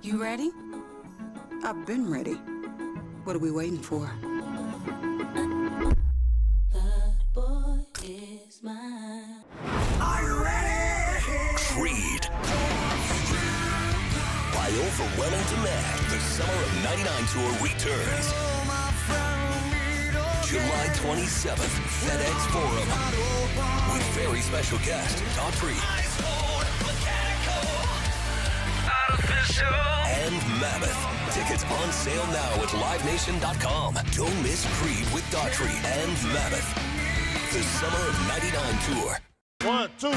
You ready? I've been ready. What are we waiting for? The boy is mine. Are you ready? Creed. By overwhelming demand, the Summer of '99 tour returns. July 27th, FedEx Forum. With very special guest, Daughtry. And Mammoth. Tickets on sale now at LiveNation.com. Don't miss Creed with Daughtry and Mammoth. The Summer of '99 tour. 1, 2,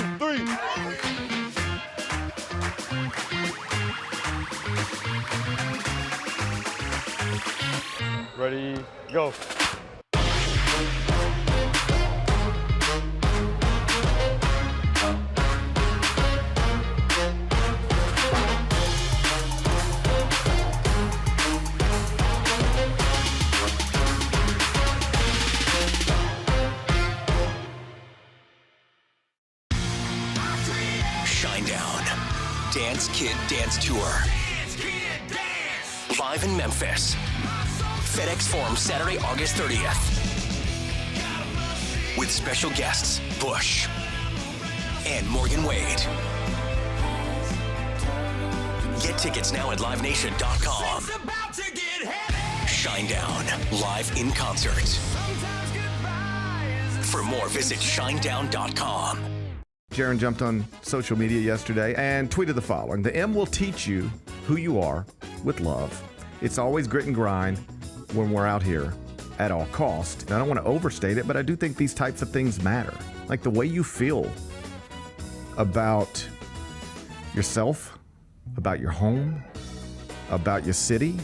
3. Ready, go. Dance Kid Dance Tour. Live in Memphis. FedEx Forum, Saturday, August 30th. With special guests, Bush and Morgan Wade. Get tickets now at LiveNation.com. Shinedown, live in concert. For more, visit Shinedown.com. Jaron jumped on social media yesterday and tweeted the following: "The M will teach you who you are with love. It's always grit and grind when we're out here at all cost." And I don't want to overstate it, but I do think these types of things matter. Like the way you feel about yourself, about your home, about your city.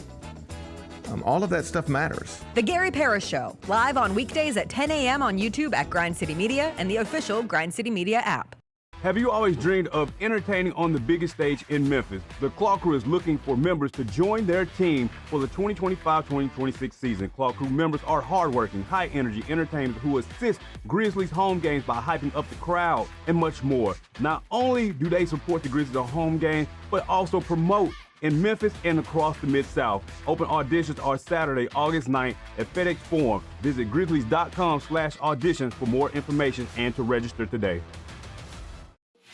All of that stuff matters. The Gary Parrish Show, live on weekdays at 10 a.m. on YouTube at Grind City Media and the official Grind City Media app. Have you always dreamed of entertaining on the biggest stage in Memphis? The Claw Crew is looking for members to join their team for the 2025-2026 season. Claw Crew members are hardworking, high-energy entertainers who assist Grizzlies home games by hyping up the crowd and much more. Not only do they support the Grizzlies on home games, but also promote in Memphis and across the Mid-South. Open auditions are Saturday, August 9th at FedEx Forum. Visit grizzlies.com/auditions for more information and to register today.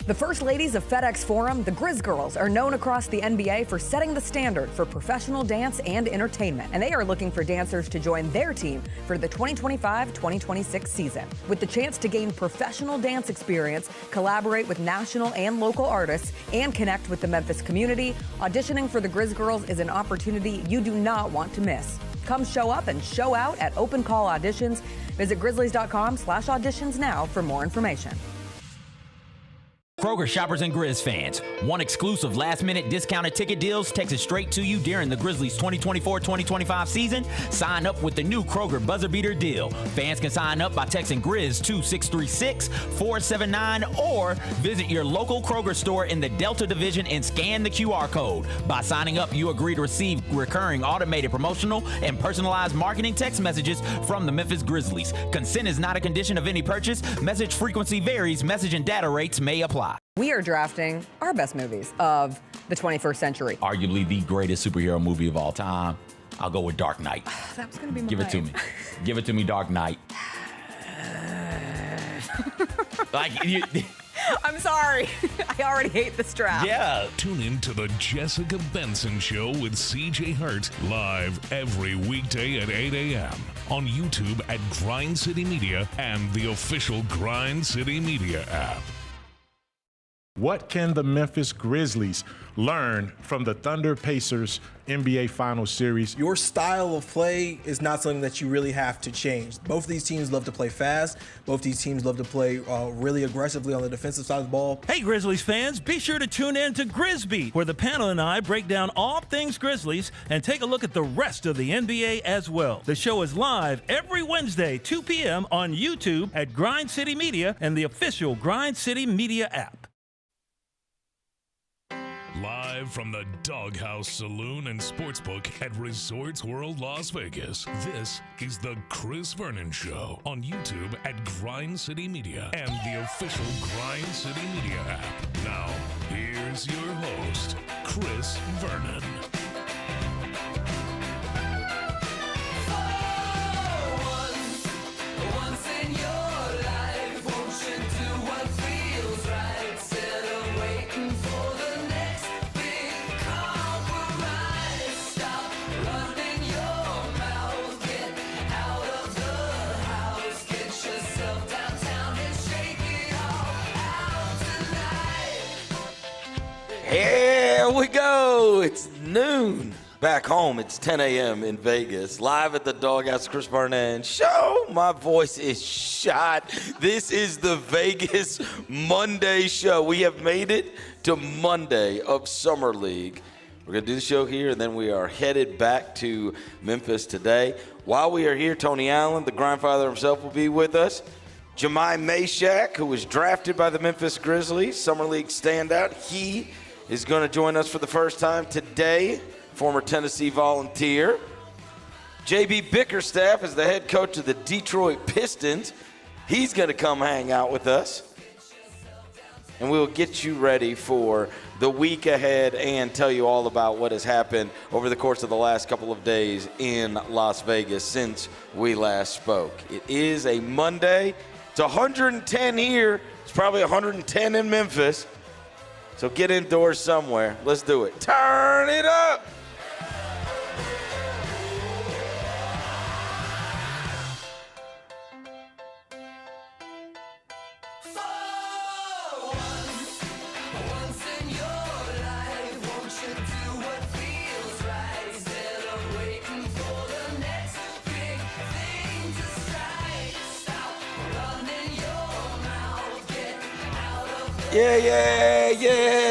The First Ladies of FedEx Forum, the Grizz Girls, are known across the NBA for setting the standard for professional dance and entertainment, and they are looking for dancers to join their team for the 2025-2026 season. With the chance to gain professional dance experience, collaborate with national and local artists, and connect with the Memphis community, auditioning for the Grizz Girls is an opportunity you do not want to miss. Come show up and show out at open call auditions. Visit grizzlies.com/auditions now for more information. Kroger shoppers and Grizz fans, want exclusive last-minute discounted ticket deals texted straight to you during the Grizzlies 2024-2025 season? Sign up with the new Kroger Buzzer Beater deal. Fans can sign up by texting Grizz to 636-479 or visit your local Kroger store in the Delta Division and scan the QR code. By signing up, you agree to receive recurring automated promotional and personalized marketing text messages from the Memphis Grizzlies. Consent is not a condition of any purchase. Message frequency varies. Message and data rates may apply. We are drafting our best movies of the 21st century. Arguably the greatest superhero movie of all time. I'll go with Dark Knight. That was going to be mine. Give it to me. Give it to me, Dark Knight. I'm sorry. I already hate this draft. Yeah. Tune in to the Jessica Benson Show with CJ Hurt live every weekday at 8 a.m. on YouTube at Grind City Media and the official Grind City Media app. What can the Memphis Grizzlies learn from the Thunder Pacers NBA Finals Series? Your style of play is not something that you really have to change. Both of these teams love to play fast. Both of these teams love to play really aggressively on the defensive side of the ball. Hey, Grizzlies fans, be sure to tune in to Grizzbeat, where the panel and I break down all things Grizzlies and take a look at the rest of the NBA as well. The show is live every Wednesday, 2 p.m. on YouTube at Grind City Media and the official Grind City Media app. Live from the DawgHouse Saloon and Sportsbook at Resorts World Las Vegas, this is the Chris Vernon Show on YouTube at Grind City Media and the official Grind City Media app. Now, here's your host, Chris Vernon. Here we go. It's noon. Back home, it's 10 a.m. in Vegas. Live at the DawgHouse, Chris Vernon Show. My voice is shot. This is the Vegas Monday show. We have made it to Monday of Summer League. We're going to do the show here, and then we are headed back to Memphis today. While we are here, Tony Allen, the grandfather himself, will be with us. Jahmai Mashack, who was drafted by the Memphis Grizzlies, Summer League standout. He is going to join us for the first time today, former Tennessee Volunteer. J.B. Bickerstaff is the head coach of the Detroit Pistons. He's going to come hang out with us. And we'll get you ready for the week ahead and tell you all about what has happened over the course of the last couple of days in Las Vegas since we last spoke. It is a Monday. It's 110 here. It's probably 110 in Memphis. So get indoors somewhere. Let's do it. Turn it up.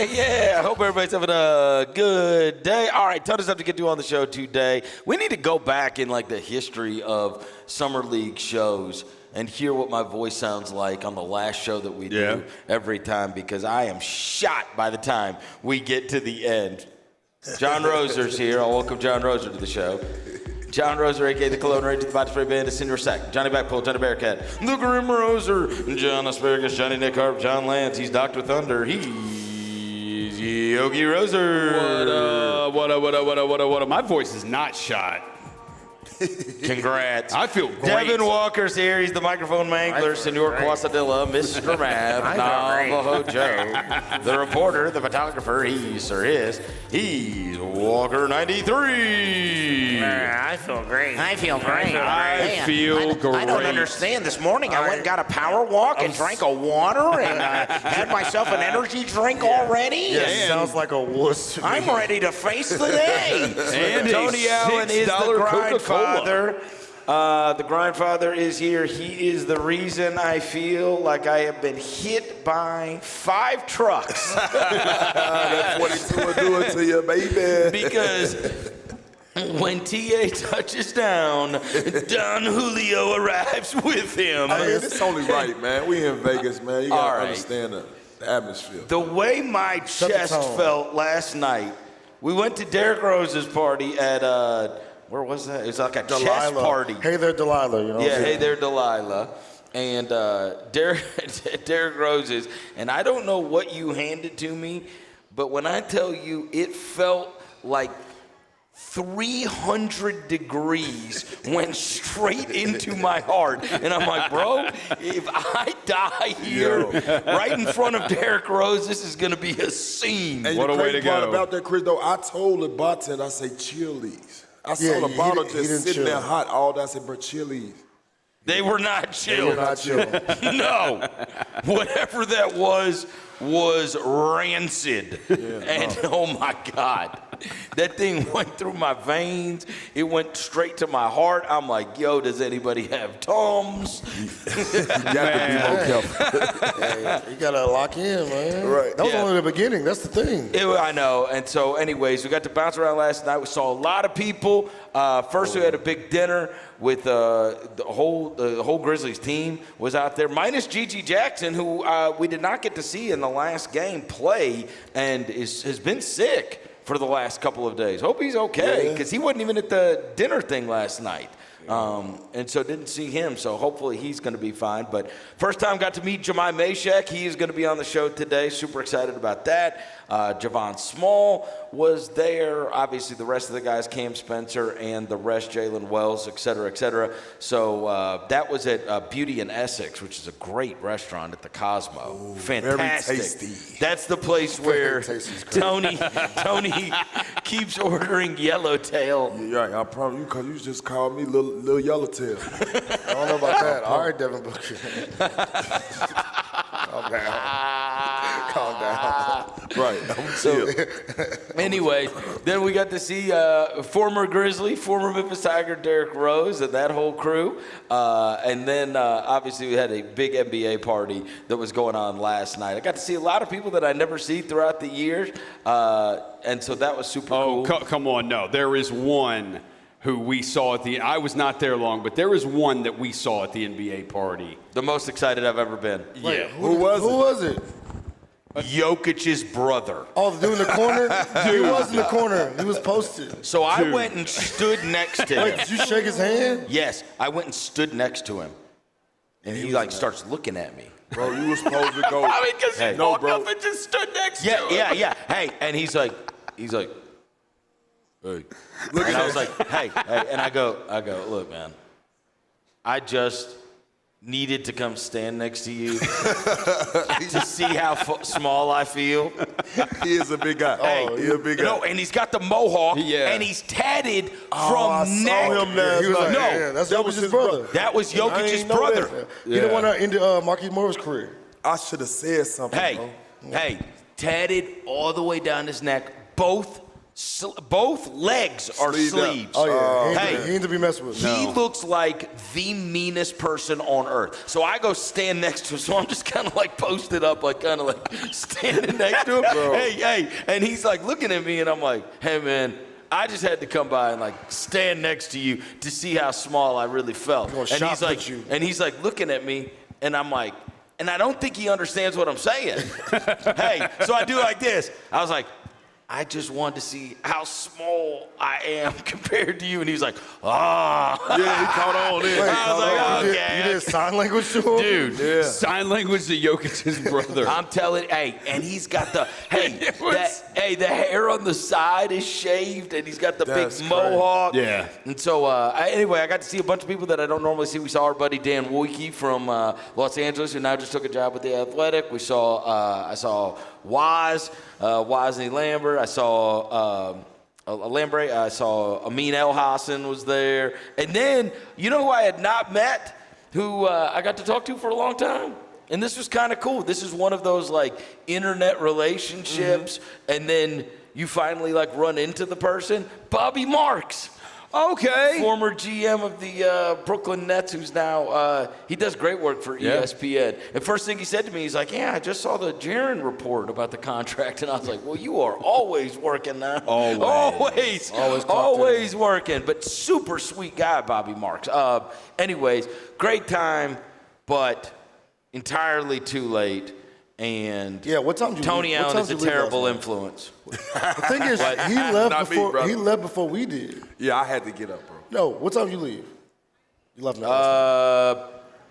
Yeah. I hope everybody's having a good day. All right, ton of stuff to get to on the show today. We need to go back in like the history of Summer League shows and hear what my voice sounds like on the last show that we do every time, because I am shot by the time we get to the end. John Roser's here. I'll welcome John Roser to the show. John Roser, a.k.a. the Cologne Rage, the Body Spray Band, the Senior Sack, Johnny Backpull, Johnny Bearcat, the Grim Roser, John Asparagus, Johnny Nick Harp, John Lance. He's Dr. Thunder. He's Yogi Roser. What up? My voice is not shot. Congrats. I feel great. Devin Walker's here. He's the microphone mangler, Senor Quasadilla, Mr. Mav, Navajo Joe, the reporter, the photographer, he's Walker 93. I feel great. I feel great. great. I don't understand. This morning I went and got a power walk and drank a water and had myself an energy drink already. Yeah, sounds like a wuss. I'm ready to face the day. And Tony Allen is the grandfather. The grandfather is here. He is the reason I feel like I have been hit by 5 trucks. That's what he's doing to you, baby. Because when T.A. touches down, Don Julio arrives with him. I mean, it's only right, man. We in Vegas, man. You got to understand the atmosphere. The way my chest felt last night, we went to Derrick Rose's party at where was that? It was like a chess party. Hey there, Delilah. You know. Yeah, hey there, Delilah. And Derrick Rose's. And I don't know what you handed to me, but when I tell you it felt like 300 degrees went straight into my heart. And I'm like, bro, if I die here right in front of Derrick Rose, this is going to be a scene. And what a way to go. About that, Chris, though, I told the bartender, I say, Chili's. I saw the bottle just sitting there hot all day. I said, bro, Chili's. They were not chill. No. Whatever that was rancid. And oh, my God. That thing went through my veins. It went straight to my heart. I'm like, yo, does anybody have Tums? You got to be more careful. Yeah, you got to lock in, man. Right. That was only the beginning. That's the thing. I know. And so, anyways, we got to bounce around last night. We saw a lot of people. First, we had a big dinner with the whole Grizzlies team was out there, minus Gigi Jackson, who we did not get to see in the last game play and has been sick for the last couple of days. Hope he's okay, because he wasn't even at the dinner thing last night. And so didn't see him, so hopefully he's going to be fine. But first time got to meet Jahmai Mashack. He is going to be on the show today. Super excited about that. Javon Small was there. Obviously, the rest of the guys, Cam Spencer and the rest, Jalen Wells, et cetera, et cetera. So that was at Beauty in Essex, which is a great restaurant at the Cosmo. Ooh, fantastic. Very tasty. That's the place where Tony keeps ordering yellowtail. Yeah, right. I promise you, because you just called me little yellowtail. I don't know about that. All right, Devin Booker. Calm down. Calm down. Right. So, anyway, then we got to see former Grizzly, former Memphis Tiger Derrick Rose and that whole crew. And then, obviously, we had a big NBA party that was going on last night. I got to see a lot of people that I never see throughout the years. And so that was super cool. Oh, come on. No, there is one who we saw at I was not there long, but there is one that we saw at the NBA party. The most excited I've ever been. Yeah. Who was it? Jokic's brother. Oh, the dude in the corner? He was in the corner. He was posted. So I went and stood next to him. Wait, did you shake his hand? Yes, I went and stood next to him. And he like starts looking at me. Bro, you were supposed to go. I mean, because he walked up and just stood next to him. Yeah. Hey, and he's like, hey. Look, and I was like, hey, and I go, look, man, I just needed to come stand next to you to see how small I feel. He is a big guy. Hey, he's a big guy. No, and he's got the mohawk, and he's tatted from neck. Saw him last night. No, that's Jokic's brother. That was Jokic's brother. He the one that ended Marquise Morris' career. I should have said something, bro. Hey, tatted all the way down his neck. Both legs are sleeves. Oh, yeah. He ain't to be messed with. He looks like the meanest person on earth. So I go stand next to him. So I'm just kind of like posted up, like kind of like standing next to him. Hey. And he's like looking at me, and I'm like, hey, man, I just had to come by and like stand next to you to see how small I really felt. And he's like looking at me, and I'm like, and I don't think he understands what I'm saying. Hey, so I do like this. I was like, I just wanted to see how small I am compared to you. And he was like, Yeah, he caught on in. I was like, okay. You did sign language to him? Dude. Sign language to Jokic's brother. I'm telling, and he's got the, the hair on the side is shaved, and he's got the big mohawk. Yeah. And so, anyway, I got to see a bunch of people that I don't normally see. We saw our buddy Dan Wojcicki from Los Angeles, who now just took a job with The Athletic. We saw, I saw Wozni Lambert. I saw Lambre. I saw Amin El Hassan was there. And then, you know who I had not met, who I got to talk to for a long time? And this was kind of cool. This is one of those, like, internet relationships, and then you finally, like, run into the person. Bobby Marks. Okay. Former GM of the Brooklyn Nets, who's now, he does great work for ESPN. And first thing he said to me, he's like, I just saw the Jaren report about the contract. And I was like, well, you are always working now. Always working. But super sweet guy, Bobby Marks. Anyways, great time, but entirely too late. And what time did Tony Allen is a terrible influence. The thing is, he left before we did. Yeah, I had to get up, bro. No, what time did you leave? You left now.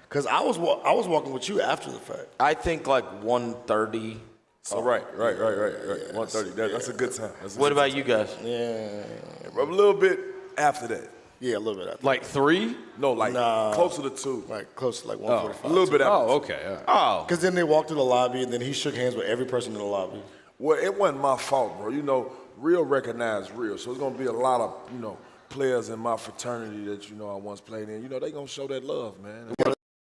Because I was walking with you after the fact. I think like 1:30. So right. 1:30. That's a good time. What about you guys? Yeah. A little bit after that. Yeah, a little bit after. Like 3? No, closer to 2. Like close to like 1:45. A little bit after. Oh, okay. Oh. Because then they walked to the lobby, and then he shook hands with every person in the lobby. Well, it wasn't my fault, bro. You know, real recognized real. So it's going to be a lot of, players in my fraternity that, I once played in. They're going to show that love, man.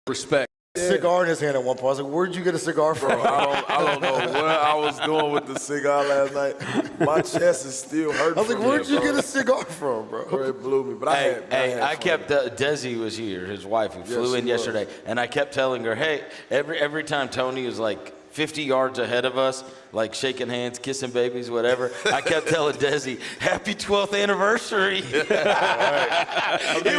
Respect cigar in his hand at one point. I was like, where'd you get a cigar from? Bro, I don't know what I was doing with the cigar last night. My chest is still hurting. I was like, where'd you get a cigar from, bro? It blew me. But I kept, Desi was here, his wife, who flew in yesterday, and I kept telling her, hey, every time Tony was like 50 yards ahead of us, like shaking hands, kissing babies, whatever, I kept telling Desi, happy 12th anniversary. It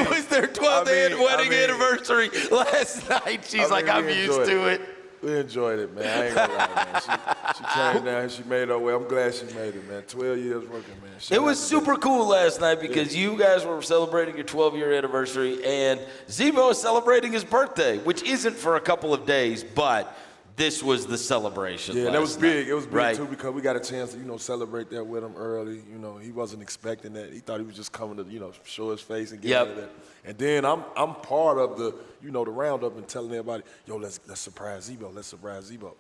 was their 12th wedding anniversary last night. She's like, I'm used to it. We enjoyed it, man. I ain't gonna lie, man. She came down, she made her way. I'm glad she made it, man. 12 years working, man. It was super cool last night because you guys were celebrating your 12-year anniversary, and Zebo is celebrating his birthday, which isn't for a couple of days, but this was the celebration. Yeah, that was big. It was big, right? too, because we got a chance to, celebrate that with him early. He wasn't expecting that. He thought he was just coming to, show his face and get out of that. And then I'm part of the, the roundup and telling everybody, yo, let's surprise Zebo. Let's surprise Zebo.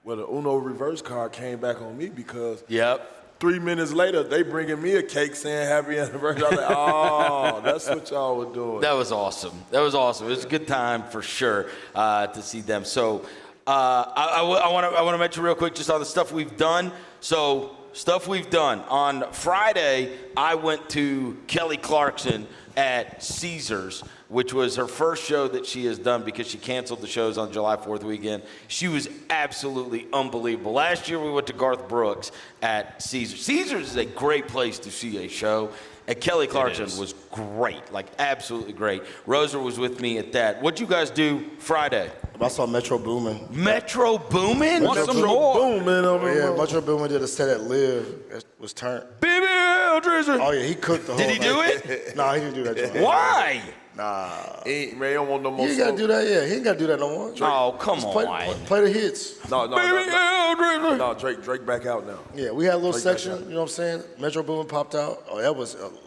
Well, the Uno reverse card came back on me because 3 minutes later, they bringing me a cake saying happy anniversary. I'm like, oh, that's what y'all were doing. That was awesome. It was a good time for sure to see them. So I want to mention real quick just all the stuff we've done. So stuff we've done. On Friday, I went to Kelly Clarkson at Caesars, which was her first show that she has done because she canceled the shows on July 4th weekend. She was absolutely unbelievable. Last year, we went to Garth Brooks at Caesars. Caesars is a great place to see a show. And Kelly Clarkson was great, like absolutely great. Roser was with me at that. What'd you guys do Friday? I saw Metro Boomin. Metro Boomin? Metro Some more? Yeah, Metro Boomin did a set at Live. It was turned. Baby Drizzer. Oh, yeah, he cooked the whole Did he do night. it? Nah, he didn't do that. Joint. Why? Nah. He don't want no more He ain't got to do that, yeah. He ain't got to do that no more. Oh, come on. Play the hits. No, Drake back out now. Yeah, we had a little Drake section, back out. you know what I'm saying? Metro Boomin popped out. Oh,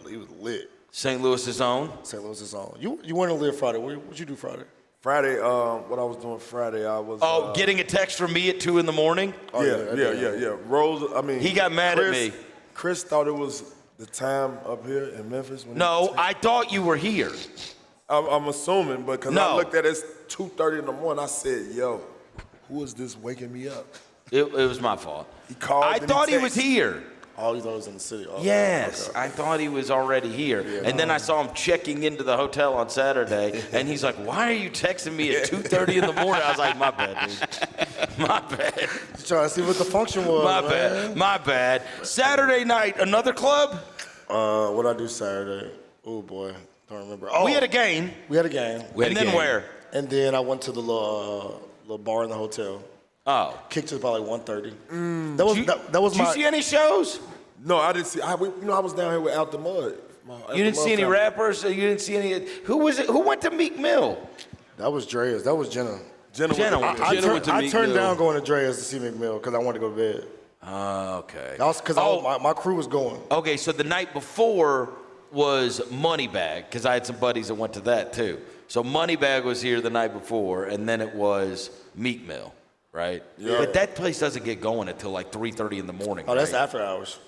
he was lit. St. Louis's own? St. Louis's own. You went to Live Friday. What'd you do Friday? Friday, what I was doing Friday, I was... getting a text from me at 2 in the morning? Oh, yeah. Rose, he got mad at me. Chris thought it was the time up here in Memphis. No, I thought you were here. I'm assuming, but because I looked at it, it's 2:30 in the morning, I said, yo, who is this waking me up? It was my fault. He called. I thought he was here. Oh, you thought it was in the city? Oh, Yes, okay. I thought he was already here. Yeah, and then I saw him checking into the hotel on Saturday, and he's like, why are you texting me at 2:30 in the morning? I was like, my bad, dude. My bad. Just trying to see what the function was, My bad. Saturday night, another club? What'd I do Saturday? Oh, boy. Don't remember. Oh, we had a game. And then where? And then I went to the little bar in the hotel. Oh. Kicked to about like 1:30. That was my... Did you see any shows? No, I didn't see. I was down here with Out the Mud. You didn't see any rappers? You didn't see any? Who was it? Who went to Meek Mill? That was Dreas. That was Jenna. I turned down going to Dreas to see Meek Mill because I wanted to go to bed. Okay. That was because my crew was going. Okay, so the night before was Moneybag, because I had some buddies that went to that too. So Moneybag was here the night before, and then it was Meek Mill, right? Yeah. But that place doesn't get going until like 3:30 in the morning. Oh, that's right? after hours.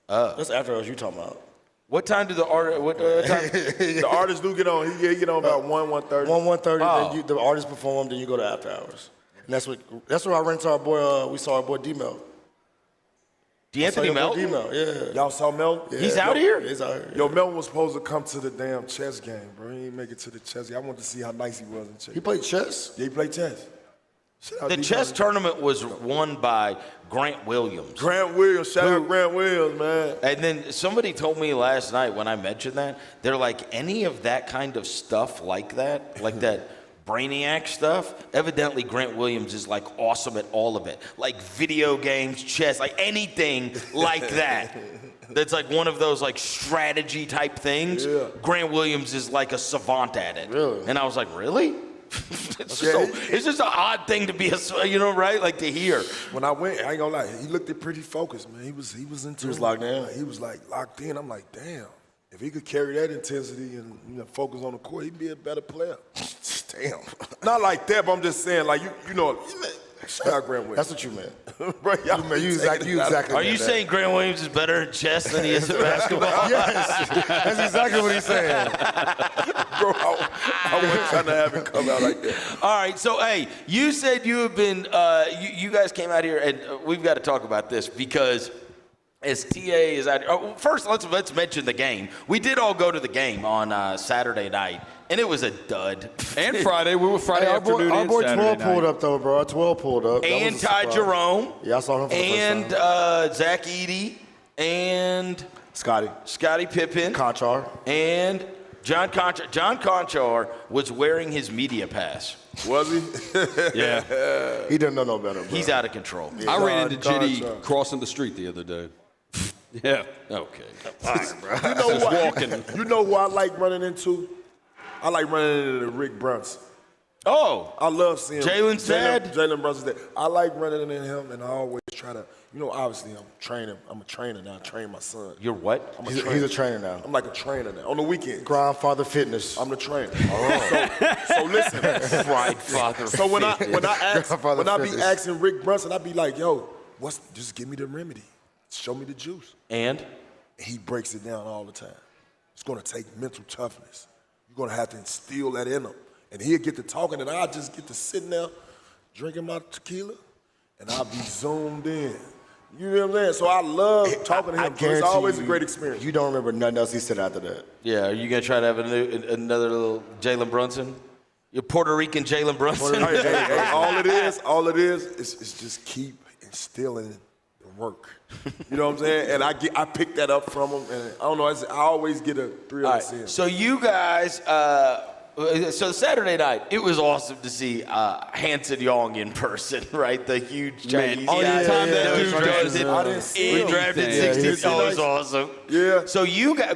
That's after hours you talking about. What time do the the artists do get on? He get on about 1:30. 1:30. Then the artists perform. Then you go to after hours. And that's where I ran into our boy. We saw our boy D-Mel. D'Anthony Melton? Yeah. Y'all saw Melton? Yeah. He's out here? He's out here. Yo, Melton was supposed to come to the damn chess game, bro. He didn't make it to the chess game. I wanted to see how nice he was in chess. He played chess? Yeah, he played chess. The chess tournament was won by Grant Williams. Grant Williams, shout out Grant Williams, man. And then somebody told me last night when I mentioned that, they're like, any of that kind of stuff like that Brainiac stuff, evidently Grant Williams is like awesome at all of it. Like video games, chess, like anything like that. That's like one of those like strategy type things. Yeah. Grant Williams is like a savant at it. Really? And I was like, really? It's just an odd thing to be, right? Like to hear. When I went, I ain't gonna lie, he looked it pretty focused, man. He was into. He was locked in. He was like locked in. I'm like, damn. If he could carry that intensity and focus on the court, he'd be a better player. Damn. Not like that, but I'm just saying, like you know, Shout out Grant Williams. That's what you meant. Bro, You exactly. Are you saying Grant Williams is better at chess than he is at basketball? Yes, that's exactly what he's saying. Bro, I wasn't trying to have it come out like that. All right, so hey, you said you have been, you guys came out here, and we've got to talk about this because as TA is out here, first let's mention the game. We did all go to the game on Saturday night, and it was a dud. And Friday, we were Friday afternoon. Our boy Saturday 12 night. pulled up though, bro. 12 pulled up. And Ty Jerome. Yeah, I saw him for the and first time. Zach Edey and Scottie Pippen. Conchar. And John Conchar. John Conchar was wearing his media pass. Was he? Yeah. He didn't know no better, bro. He's out of control. I ran into Jitty crossing the street the other day. Yeah. Okay. All right, bro. You know you know who I like running into? I like running into Rick Brunson. Oh. I love seeing Jalen's dad? Jalen Brunson's dad. I like running into him, and I always try to, obviously I'm training. I'm a trainer now. I train my son. You're what? He's a trainer now. I'm like a trainer now. On the weekend. Grandfather Fitness. I'm the trainer. So listen. Grandfather So when I be Fitness. asking Rick Brunson, I be like, yo, just give me the remedy. Show me the juice. And he breaks it down all the time. It's gonna take mental toughness. You're gonna have to instill that in him. And he'll get to talking, and I'll just get to sitting there, drinking my tequila, and I'll be zoomed in. You know what I'm saying? So I love talking to him. It's always a great experience. You don't remember nothing else he said after that. Yeah, are you going to try to have another little Jalen Brunson? You're Puerto Rican Jalen Brunson? Hey, all it is just keep instilling the work. You know what I'm saying? And I picked that up from him, and I don't know, I always get a thrill of seeing him. So you guys, so Saturday night, it was awesome to see Hanson Young in person, right? The huge Chinese guy. He drafted 60. Oh, it was awesome. Yeah. So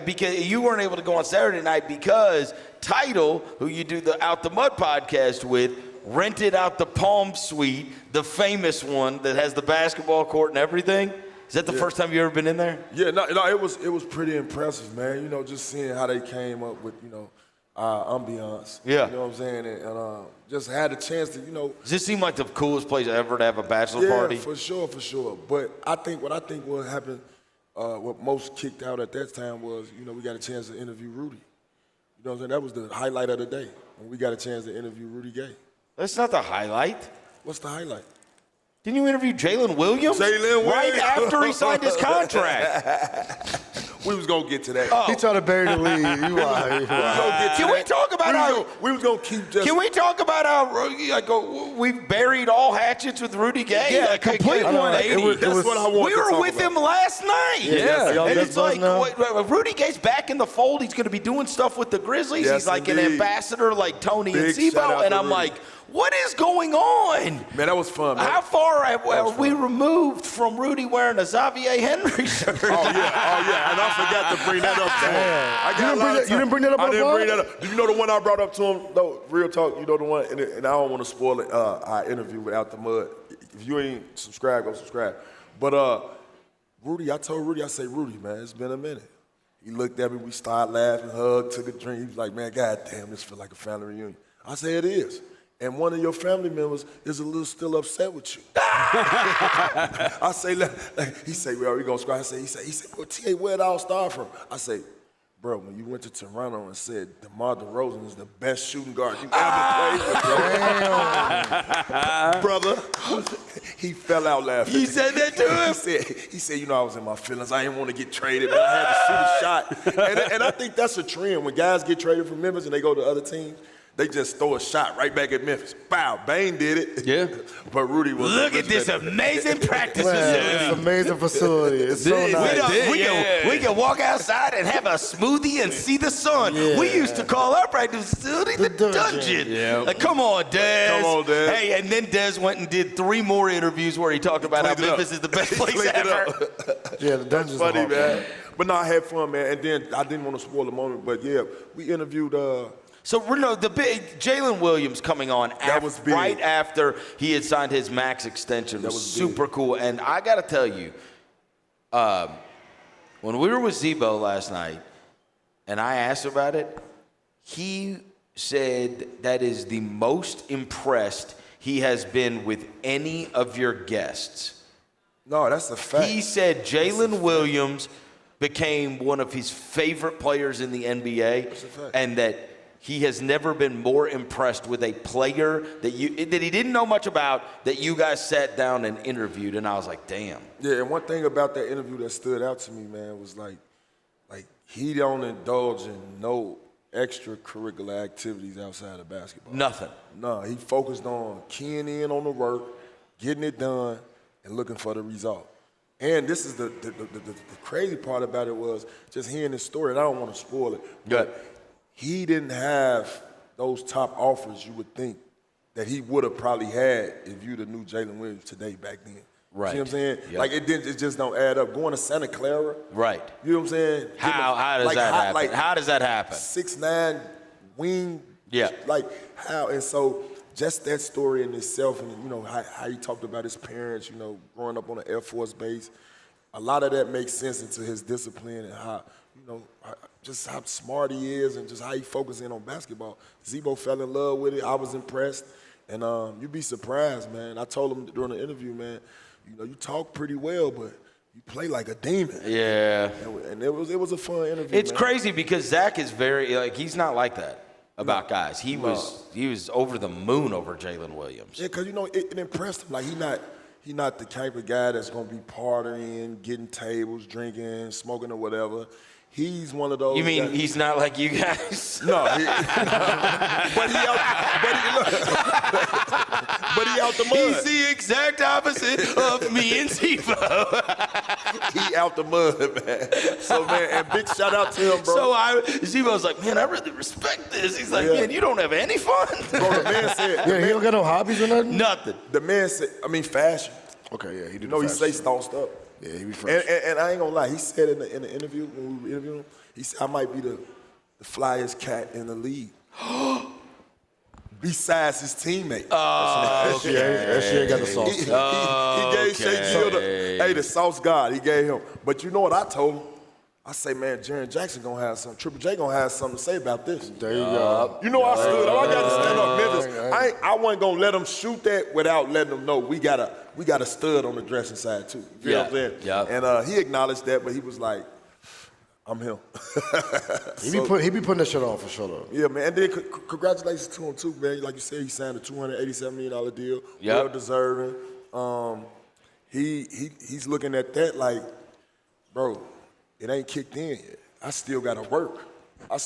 because you weren't able to go on Saturday night because Title, who you do the Out the Mud podcast with, rented out the Palm Suite, the famous one that has the basketball court and everything. Is that the first time you ever been in there? Yeah, no, it was pretty impressive, man. Just seeing how they came up with, ambiance. Yeah. You know what I'm saying? And just had a chance to, Does this seem like the coolest place ever to have a bachelor party? Yeah, for sure. But what happened, what most kicked out at that time was, we got a chance to interview Rudy. You know what I'm saying? That was the highlight of the day, when we got a chance to interview Rudy Gay. That's not the highlight. What's the highlight? Didn't you interview Jalen Williams? Right after he signed his contract. We was gonna get to that. He tried to bury the lead. Can we talk about how we was gonna keep just? Can we talk about how we've buried all hatchets with Rudy Gay? Yeah, complete 180. That's what I want. We were with him last night. Yeah. And it's like Rudy Gay's back in the fold. He's going to be doing stuff with the Grizzlies. Yes, he's like indeed. an ambassador, like Tony Big and shout out Sebo. And to I'm Rudy. like, what is going on? Man, that was fun, man. How far are we removed from Rudy wearing a Xavier Henry shirt? Oh yeah, and I forgot to bring that up to him. You didn't bring that up on the I didn't pod? bring that up. Do you know the one I brought up to him? No, real talk. You know the one, and I don't want to spoil it. Our interview with Out the Mud. If you ain't subscribed, go subscribe. But Rudy, I told Rudy, I say, Rudy, man, it's been a minute. He looked at me, we started laughing, hugged, took a drink. He was like, man, goddamn, this feel like a family reunion. I say, it is. And one of your family members is a little still upset with you. I say, he say, well, we gonna subscribe. He say, well, T.A., where'd it all start from? I say, bro, when you went to Toronto and said DeMar DeRozan is the best shooting guard you ever played with, brother, he fell out laughing. You said that to him? He said, I was in my feelings. I didn't want to get traded, but I had to shoot a shot. And I think that's a trend. When guys get traded from Memphis and they go to other teams, they just throw a shot right back at Memphis. Bow, Bane did it. Yeah. But Rudy was. Look at this amazing practice facility. It's an amazing facility. It's so nice. We can walk outside and have a smoothie and see the sun. Yeah. We used to call our practice facility the dungeon. Yeah. Like, come on, Dez. Come on, Dez. Hey, and then Dez went and did 3 more interviews where he talked about how Memphis is the best place ever. Yeah, the dungeon's funny, hard, man. But no, I had fun, man. And then I didn't want to spoil the moment, but yeah, we interviewed. So, the big Jalen Williams coming on was big. right after he had signed his max extension was super cool. And I got to tell you, when we were with Zebo last night and I asked about it, he said that is the most impressed he has been with any of your guests. No, that's a fact. He said Jalen Williams became one of his favorite players in the NBA, and that he has never been more impressed with a player that he didn't know much about, that you guys sat down and interviewed. And I was like, damn. Yeah, and one thing about that interview that stood out to me, man, was like he don't indulge in no extracurricular activities outside of basketball. Nothing. No, he focused on keying in on the work, getting it done, and looking for the result. And this is the crazy part about it was just hearing this story, and I don't want to spoil it, but he didn't have those top offers you would think that he would have probably had if you'd have knew Jalen Williams today back then. Right. See what I'm saying? Yep. Like it just don't add up. Going to Santa Clara. Right. You know what I'm saying? How does that happen? Like, how does that happen? 6'9" wing. Yeah. Like how? And so just that story in itself, and you know how he talked about his parents, you know, growing up on an Air Force base. A lot of that makes sense into his discipline and how, you know, just how smart he is and just how he focuses in on basketball. Zebo fell in love with it. I was impressed. And you'd be surprised, man. I told him during the interview, man, you know, you talk pretty well, but you play like a demon. Yeah. And it was a fun interview. It's man. crazy because Zach is he's not like that about guys. He was over the moon over Jalen Williams. Yeah, because, you know, it impressed him. Like, he not the type of guy that's going to be partying, getting tables, drinking, smoking or whatever. He's one of those. You mean guys. he's not like you guys? No. But he out the mud. He's the exact opposite of me and Zebo. He out the mud, man. So, man, and big shout out to him, bro. So Zebo's like, man, I really respect this. He's like, man, you don't have any fun. Bro, the man said. Yeah, he don't got no hobbies or nothing? Nothing. The man said, fashion. Okay, yeah, he do. You know, he say sauced up. Yeah, he be fresh. And I ain't gonna lie, he said in the interview, when we were interviewing him, he said, I might be the flyest cat in the league. Besides his teammate. That shit got the sauce. He gave Shea Gill the sauce god, he gave him. But you know what I told him? I say, man, Jaren Jackson gonna have something. Triple J gonna have something to say about this. There you go. You know I stood up. I got to stand up Memphis. I wasn't gonna let them shoot that without letting them know we got a stud on the dressing side too. You know what I'm saying? Yeah. And he acknowledged that, but he was like, I'm him. He be putting that shit on for sure though. Yeah, man. And then congratulations to him too, man. Like you said, he signed a $287 million deal. Yep. Well deserving. He's looking at that like, bro, it ain't kicked in yet. I still gotta work. I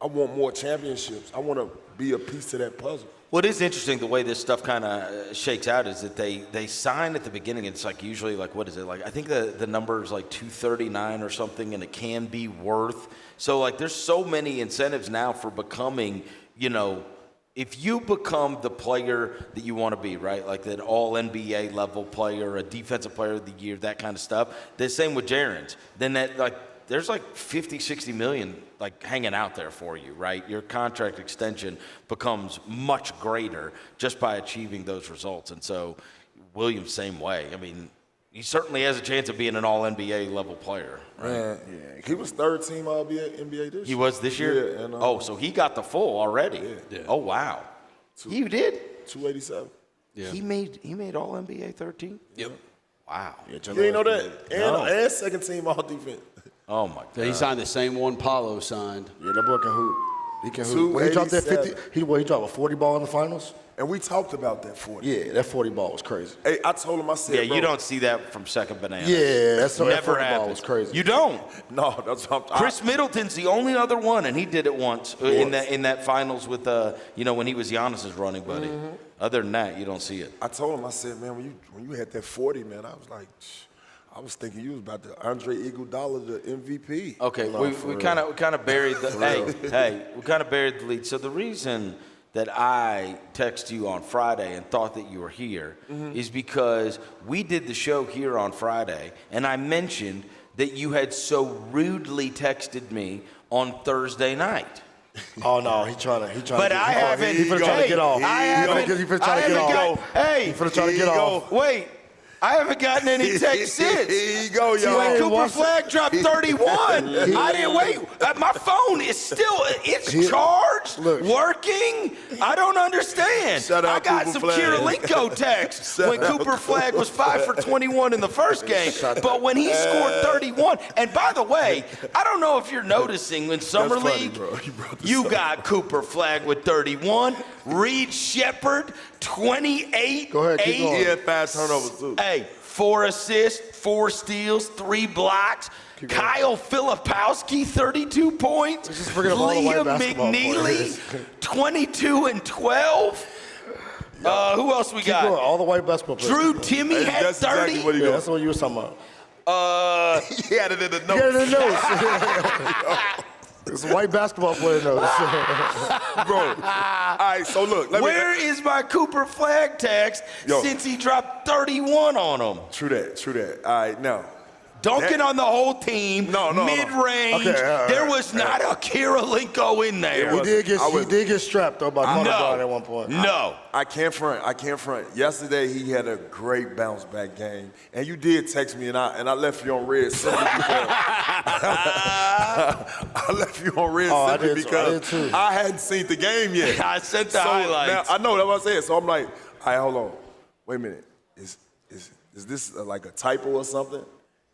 want more championships. I wanna be a piece to that puzzle. What is interesting, the way this stuff kind of shakes out, is that they sign at the beginning. It's like usually like, what is it? Like, I think the number is like 239 or something, and it can be worth. So like, there's so many incentives now for becoming, you know, if you become the player that you want to be, right? Like that all NBA level player, a defensive player of the year, that kind of stuff. The same with Jaren's. Then that like, there's like 50, 60 million like hanging out there for you, right? Your contract extension becomes much greater just by achieving those results. And so Williams, same way. I mean, he certainly has a chance of being an all-NBA level player. Right? Man, yeah. He was third team All-NBA this year. He was this year? Yeah. And, so he got the full already. Yeah. Oh, wow. You did? 287. Yeah. He made all-NBA 13? Yep. Wow. You didn't know that? And second team all-defense. Oh, my God. Yeah, he signed the same one Paulo signed. Yeah, that boy can hoop. He can hoop. When he dropped that 50, he dropped a 40 ball in the finals? And we talked about that 40. Yeah, that 40 ball was crazy. Hey, I told him, I said, yeah, you don't see that from second banana. Yeah, that 40 happens. ball was crazy. You don't. No, that's what Chris Middleton's the only other one, and he did it once in that finals with when he was Giannis's running buddy. Mm-hmm. Other than that, you don't see it. I told him, I said, man, when you had that 40, man, I was like, I was thinking you was about to Andre Iguodala, the MVP. Okay, we kind of buried the we kind of buried the lead. So the reason that I texted you on Friday and thought that you were here is because we did the show here on Friday, and I mentioned that you had so rudely texted me on Thursday night. Oh no, he trying to. But I haven't. He finna try to get off. I haven't. He finna try to get off. Hey, he finna try to get off. Wait. I haven't gotten any text since. Here you go, y'all. When Cooper Flag dropped 31, I didn't wait. My phone is still, it's charged, working. I don't understand. I got Cooper some Flag. Kirilenko texts when Cooper Flag was 5 for 21 in the first game. But when he scored 31, and by the way, I don't know if you're noticing in Summer League, you got Cooper Flag with 31, Reed Shepherd, 28. Go ahead, keep going. He had 5 turnovers, too. Hey, 4 assists, 4 steals, 3 blocks. Kyle Filipowski, 32 points. Liam McNeely, 22 and 12. Who else we got? Going. All the white basketball players. Drew Timmy had 30. Exactly that's what you were talking about. He had it in the notes. He had it in the notes. It's a white basketball player notes. Bro, all right, so look. Where is my Cooper Flag text since he dropped 31 on him? True that. All right, now. Dunking on the whole team, mid-range. Okay, there was not a Kirilenko in there. He did get strapped, though, by Carter at one point. No. I can't front. Yesterday, he had a great bounce-back game. And you did text me, and I left you on red simply because I left you on red simply because I hadn't seen the game yet. I sent the highlights. Now, I know, that's what I said. So I'm like, all right, hold on. Wait a minute. Is this like a typo or something?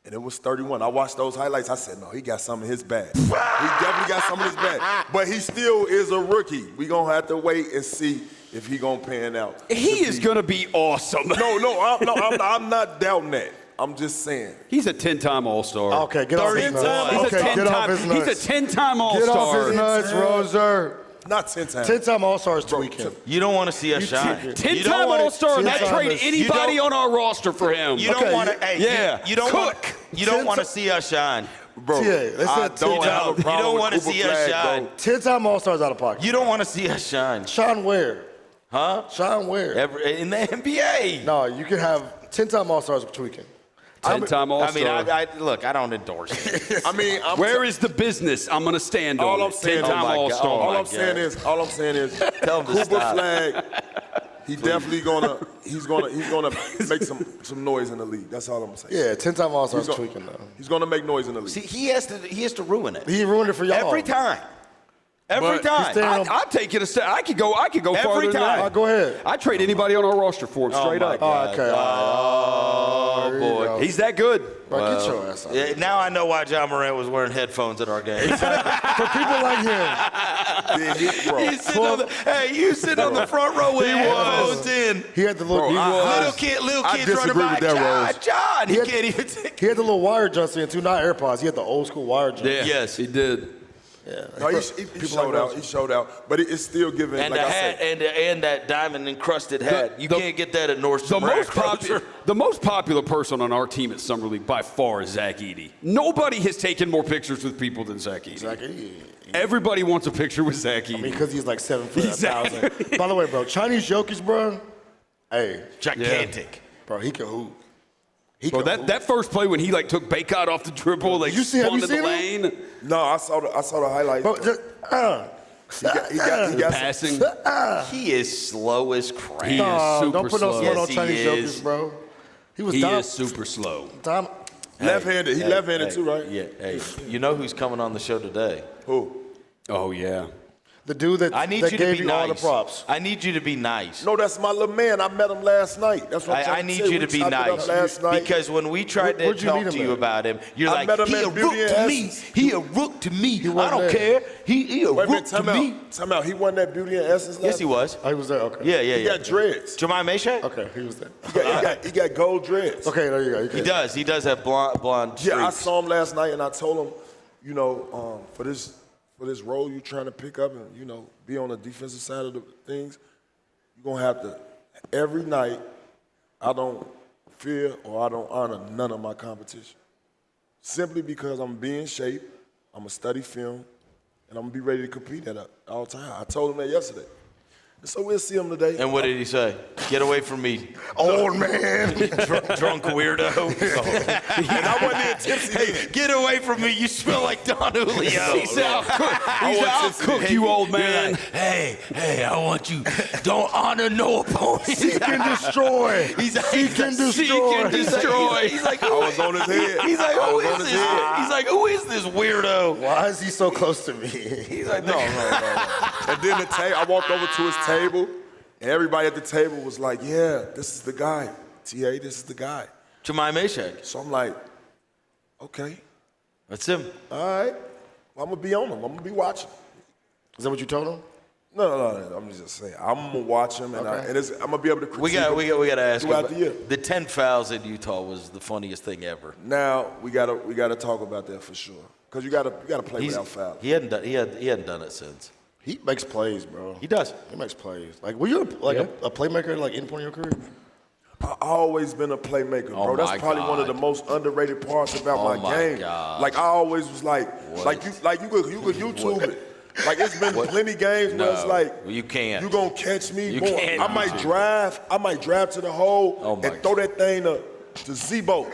And it was 31. I watched those highlights. I said, no, he got some in his bag. He definitely got some in his bag. But he still is a rookie. We're going to have to wait and see if he going to pan out. He is going to be awesome. I'm not doubting that. I'm just saying. He's a 10-time All-Star. Okay, get off his nuts. Get off his nuts. He's a 10-time All-Star. Get off his nuts, Roser. Not 10 times. 10-time All-Stars tweaking. You don't want to see us shine. 10-time All-Star, and I trade anybody on our roster for him. You don't want to. You don't want to see us shine. Bro, I don't have a problem you don't want to with see Cooper us Flag, shine. bro. 10-time All-Stars out of pocket. You don't want to see us shine. Shine where? Huh? Shine where? In the NBA. No, you can have 10-time All-Stars tweaking. 10-time All-Star. I mean, look, I don't endorse it. I mean, where is the business? I'm going to stand all on I'm it. saying, 10-time All-Star. All I'm saying is, Tell him to Cooper stop. Flag. He definitely he's gonna make some noise in the league. That's all I'm saying. Yeah, 10-time All-Stars tweaking though. He's gonna make noise in the league. See, he has to ruin it. He ruined it for y'all every time. Every time. I'll take it a step. I could go farther than time. that. Go ahead. I trade anybody on our roster for him straight up. Oh, okay. Oh, boy. He's that good. Bro, get your ass out. Yeah, now I know why John Morant was wearing headphones at our game. For people like him. You sit on the front row with headphones in. He had the little, Little kids running by. John, he can't even take. He had the little wire jumps in too, not AirPods. He had the old school wire jumps. Yeah. Yes, he did. Yeah. No, he showed out. He showed out, but it's still giving. And like the I hat said, and that diamond encrusted hat. You can't get that at Nordstrom. The most popular person on our team at Summer League by far is Zach Edey. Nobody has taken more pictures with people than Zach Edey. Everybody wants a picture with Zach Edey. I mean, because he's like 7 foot 1,000. By the way, bro, Chinese Jokic, bro. Hey, gigantic. Yeah. Bro, he can hoop. Bro, that first play when he took Baycott off the dribble, have you seen the lane. No, I saw the highlights. Bro, he got passing. He is slow as crap. He is super don't put slow. no sweat on Chinese Jokic, bro. He is super slow. Left-handed. He left-handed too, right? Yeah. Hey, you know who's coming on the show today? Who? Oh yeah. The dude that gave you all the props. I need you to be nice. No, that's my little man. I met him last night. That's what I need you to be nice. Because when we tried to talk to you about him, you're like, he a rook to me. He a rook to me. I don't care. He a rook to me. Time out. He won that Beauty and Essence last Yes, he was. Oh, he was there? Okay. Yeah. He got dreads. Jahmai Mashack? Okay, he was there. He got gold dreads. Okay, there you go. He does. He does have blonde streaks. Yeah, I saw him last night, and I told him, for this role you're trying to pick up and, be on the defensive side of the things, you're going to have to, every night, I don't fear or I don't honor none of my competition. Simply because I'm being shape, I'm going to study film, and I'm going to be ready to compete at all time. I told him that yesterday. So we'll see him today. And what did he say? Get away from me. Old man. Drunk weirdo. And I wasn't even tipsy. Hey, get away from me. You smell like Don Julio. He said, I'll cook you, old man. Like, hey, I want you. Don't honor no opponent. Seek and destroy. Seek and destroy. He's like, I was on his head. He's like, who is this? He's like, who is this weirdo? Why is he so close to me? He's like, No. And then I walked over to his table, and everybody at the table was like, yeah, this is the guy. T.A., this is the guy. Jahmai Mashack. So I'm like, okay. That's him. All right. Well, I'm going to be on him. I'm going to be watching. Is that what you told him? No. I'm just saying. I'm going to watch him, and, I'm going to be able to critique him We got to ask throughout you. the year. The 10 fouls in Utah was the funniest thing ever. Now, we got to talk about that for sure. Because you got to play without fouling. He hadn't done it since. He makes plays, bro. He does. He makes plays. Like, were you a playmaker like any point in your career? I've always been a playmaker, bro. Oh That's my probably one of God. the most underrated parts about my game. God. Like I always was like you could YouTube it. Like it's been plenty games where it's like you can't. You gonna catch me? You Boy, can't. I might drive to the hole and throw that thing to Zebo.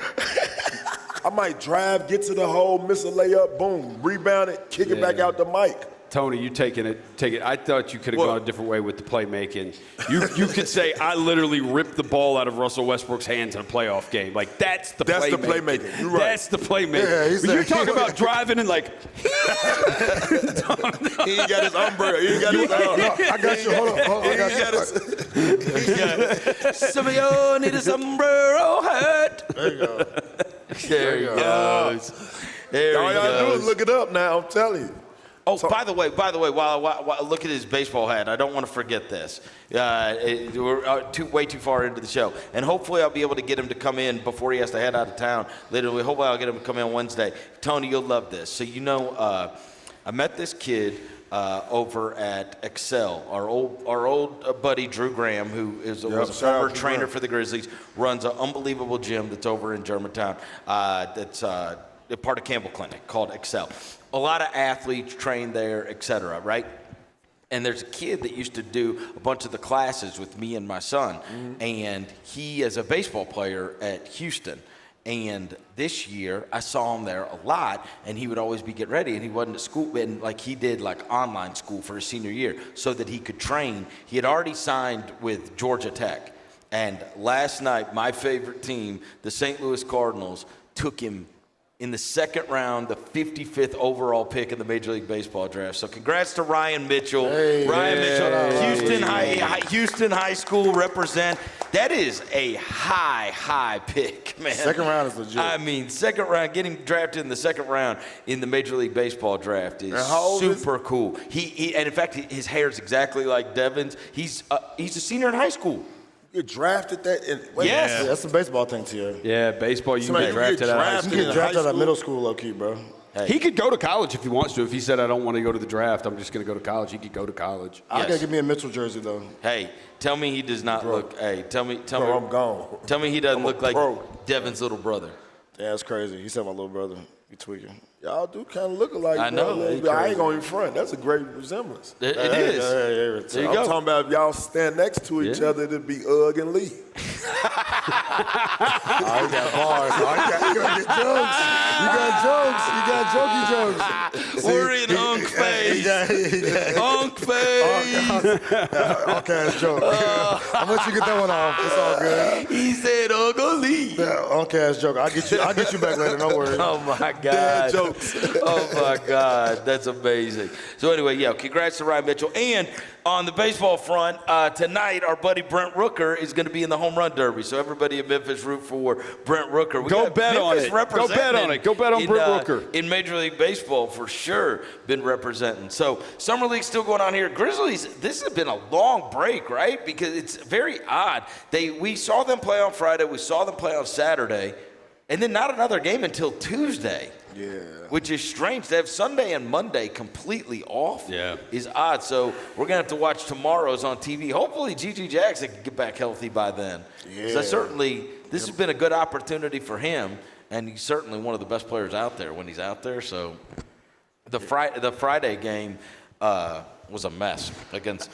I might drive, get to the hole, miss a layup, boom, rebound it, kick it back out the mic. Tony, you take it. I thought you could have gone a different way with the playmaking. You could say, I literally ripped the ball out of Russell Westbrook's hands in a playoff game. Like, that's the playmaking. You're right. That's the playmaking. Yeah, But you're talking about driving and like. He ain't got his umbrella. He ain't got his I got you. Hold on. I got you. Simeon need a sombrero hat. There you go. There he goes. All you gotta do is look it up now. I'm telling you. Oh, by the way, while I look at his baseball hat, I don't want to forget this. We're way too far into the show. And hopefully I'll be able to get him to come in before he has to head out of town. Literally, hopefully I'll get him to come in Wednesday. Tony, you'll love this. So, I met this kid over at Excel. Our old buddy Drew Graham, who was a former trainer for the Grizzlies, runs an unbelievable gym that's over in Germantown. That's a part of Campbell Clinic called Excel. A lot of athletes train there, et cetera, right? And there's a kid that used to do a bunch of the classes with me and my son, and he is a baseball player at Houston. And this year, I saw him there a lot, and he would always be getting ready, and he wasn't at school, and he did online school for his senior year so that he could train. He had already signed with Georgia Tech, and last night, my favorite team, the St. Louis Cardinals, took him in the second round, the 55th overall pick in the Major League Baseball draft. So congrats to Ryan Mitchell. Houston High School represent. That is a high pick, man. Second round is legit. I mean, second round, getting drafted in the second round in the Major League Baseball draft is super cool. He and in fact, his hair is exactly like Devin's. He's a senior in high school. You drafted that? Yes. Yeah, that's a baseball thing, Tia. Yeah, baseball, you can get drafted out of high school. You can get drafted out of middle school, low-key, bro. Hey. He could go to college if he wants to. If he said, I don't want to go to the draft, I'm just going to go to college, he could go to college. I gotta give me a Mitchell jersey, though. Hey, tell me he does not look. Hey, tell me. I'm gone. Tell me he doesn't look like Devin's little brother. Yeah, that's crazy. He said my little brother. You tweaking. Y'all do kind of look alike. I know. I ain't going in front. That's a great resemblance. It is. There you go. I'm talking about if y'all stand next to each other, it'd be Ugg and Lee. I got bars. You got jokes. You got jokey jokes. We're in Unk Face. Unk Face. Okay, joke. I'll let you get that one off. It's all good. He said Ugg and Lee. Okay, joke. I'll get you back later. No worries. Oh my God. Dad jokes. Oh my God, that's amazing. So anyway, congrats to Ryan Mitchell. And on the baseball front, tonight our buddy Brent Rooker is going to be in the home run derby. So everybody in Memphis root for Brent Rooker. Go bet on it. Go bet on it. Go bet on Brent Rooker. In Major League Baseball, for sure, been representing. So Summer League's still going on here. Grizzlies, this has been a long break, right? Because it's very odd. We saw them play on Friday. We saw them play on Saturday. And then not another game until Tuesday. Yeah. Which is strange. To have Sunday and Monday completely off is odd. So we're going to have to watch tomorrow's on TV. Hopefully Gigi Jackson can get back healthy by then. Yeah. So this has been a good opportunity for him, and he's certainly one of the best players out there when he's out there. So the Friday game was a mess against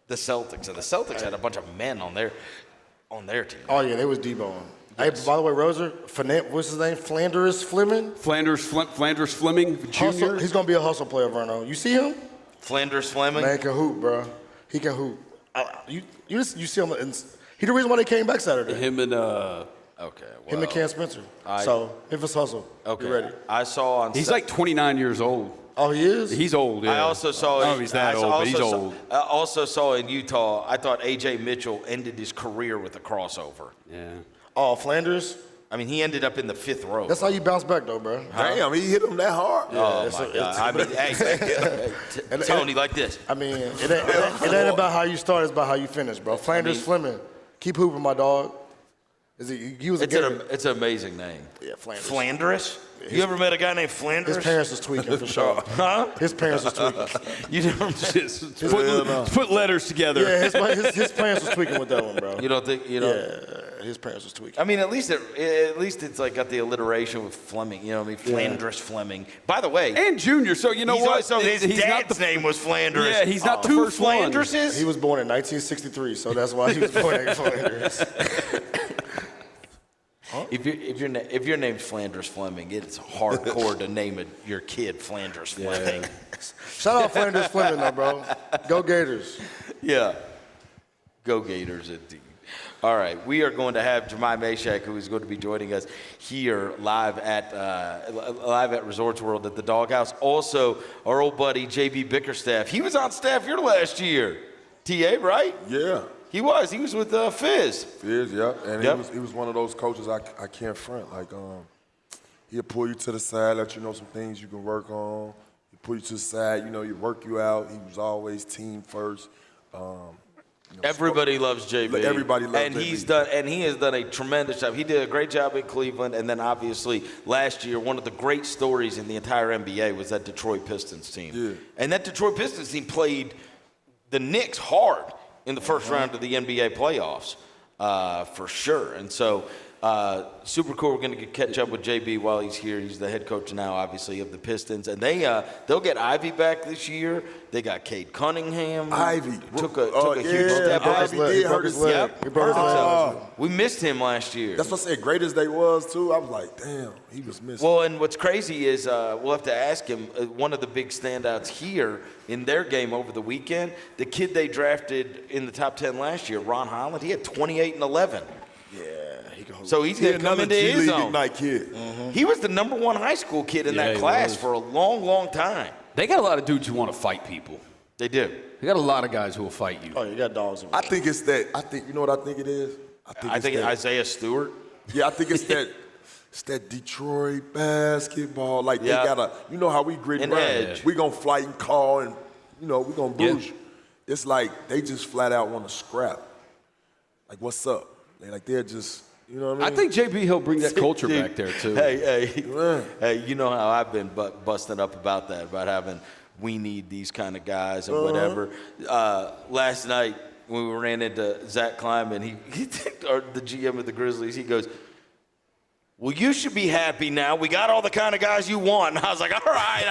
the Celtics, and the Celtics had a bunch of men on their team. Oh yeah, they was Debo. Yes. Hey, by the way, Roser, what's his name? Flanders Fleming. Flanders Fleming Jr. He's gonna be a hustle player, Verno. You see him? Flanders Fleming. Man can hoop, bro. He can hoop. You see him. He the reason why they came back Saturday. Him and him and Cam Spencer. So Memphis hustle. Okay. You ready? I saw on. He's like 29 years old. Oh, he is? He's old, yeah. I also saw. I don't know if he's that old, but he's old. I also saw in Utah. I thought A.J. Mitchell ended his career with a crossover. Yeah. Oh, Flanders. I mean, he ended up in the 5th row. That's how you bounce back, though, bro. Damn, he hit him that hard. Yeah, oh my God! I mean, hey, Tony, like this. I mean, it ain't about how you start; it's about how you finish, bro. Flanders Fleming, keep hooping, my dog. It's an amazing name. Yeah, Flanders. Flanders? You ever met a guy named Flanders? His parents was tweaking for sure. Huh? His parents was tweaking. You never just put letters together. Yeah, his parents was tweaking with that one, bro. You don't think? You know? Yeah, his parents was tweaking. I mean, at least it's like got the alliteration with Fleming. You know what I mean? Flanders Fleming. By the way, and Junior. So you know what? So his dad's name was Flanders. Yeah, he's not the two first Flanderses. He was born in 1963, so that's why he was born in Flanders. Huh? If your name's Flanders Fleming, it's hardcore to name your kid Flanders Fleming. Shout out Flanders Fleming, though, bro. Go Gators. Yeah. Go Gators, indeed. All right, we are going to have Jahmai Mashack, who is going to be joining us here live at Resorts World at the DawgHouse. Also, our old buddy J.B. Bickerstaff. He was on staff here last year. TA, right? Yeah. He was with Fizz. Fizz, yeah. And he was one of those coaches I can't front. Like, he'll pull you to the side, let you know some things you can work on. He'll pull you to the side, he work you out. He was always team first. Everybody loves JB. Everybody loves JB. And he has done a tremendous job. He did a great job in Cleveland, and then obviously last year, one of the great stories in the entire NBA was that Detroit Pistons team. Yeah. And that Detroit Pistons team played the Knicks hard in the first round of the NBA playoffs, for sure. And so, super cool. We're going to catch up with JB while he's here. He's the head coach now, obviously, of the Pistons. And they'll get Ivy back this year. They got Cade Cunningham. Ivy took a huge step up. Ivy did hurt his leg. Yep. We missed him last year. That's what I said. Great as they was, too. I was like, damn, he was missing. Well, and what's crazy is we'll have to ask him, one of the big standouts here in their game over the weekend, the kid they drafted in the top 10 last year, Ron Holland, he had 28 and 11. Yeah, he can hold. So he's going to come into his own. Kid. Mm-hmm. He was the #1 high school kid in that class for a long, long time. They got a lot of dudes who want to fight people. They do. They got a lot of guys who will fight you. Oh, you got dogs. I think it's that. You know what I think it is? I think Isaiah Stewart. Yeah, I think it's that. It's that Detroit basketball. Like they gotta, how we grit and edge. We gonna fight and call and we gonna bruise you. It's like they just flat out want to scrap. Like, what's up? They're just, you know what I mean? I think JB he'll bring that culture back there too. Hey, you know how I've been busting up about that, about having we need these kind of guys and whatever. Last night when we ran into Zach Kleiman, he or the GM of the Grizzlies, he goes, well, you should be happy now. We got all the kind of guys you want. And I was like, all right.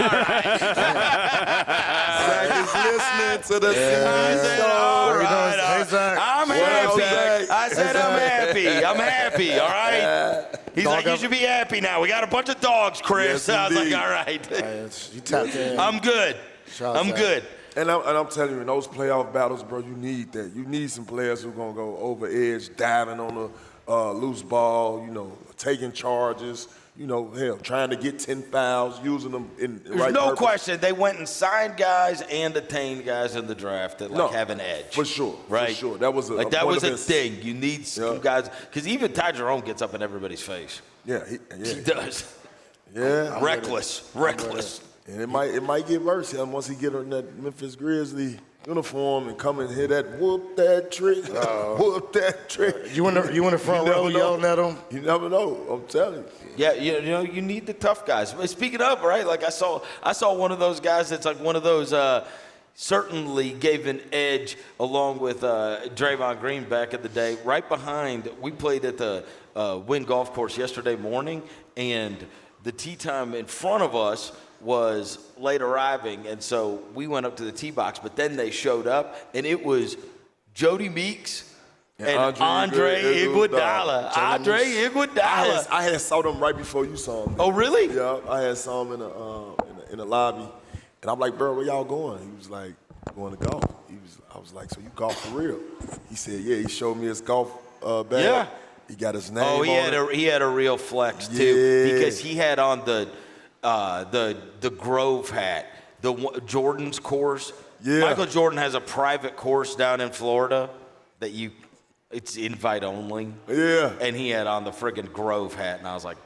Zach is listening to the season. I said, all right. I'm happy. I said, I'm happy. All right. He's like, you should be happy now. We got a bunch of dogs, Chris. Yes, I was like, all right. You tapped in. I'm good. I'm good. And I'm telling you, in those playoff battles, bro, you need that. You need some players who are going to go over edge, diving on the loose ball, taking charges, trying to get 10 fouls, using them in the right no purpose. question. They went and signed guys and attained guys in the draft that have an edge. For sure. Right? For sure. That was a that was a thing. You need some guys. Because even Ty Jerome gets up in everybody's face. Yeah. He does. Yeah. Reckless. And it might get worse once he get on that Memphis Grizzly uniform and come and hear that whoop that trick. You in the front row yelling at him? You never know. I'm telling you. Yeah, you need the tough guys. Speaking of, right, like I saw one of those guys that's like one of those certainly gave an edge along with Draymond Green back in the day. Right behind, we played at the Wynn Golf Course yesterday morning, and the tee time in front of us was late arriving, and so we went up to the tee box, but then they showed up, and it was Jody Meeks and Andre Iguodala. I had saw them right before you saw them. Oh, really? Yeah, I had saw them in the lobby, and I'm like, bro, where y'all going? He was like, going to golf. I was like, so you golf for real? He said, yeah. He showed me his golf bag. Yeah. He got his name on it. He had a real flex too, because he had on the Grove hat, Jordan's course. Yeah. Michael Jordan has a private course down in Florida that it's invite only. Yeah. And he had on the friggin' Grove hat, and I was like,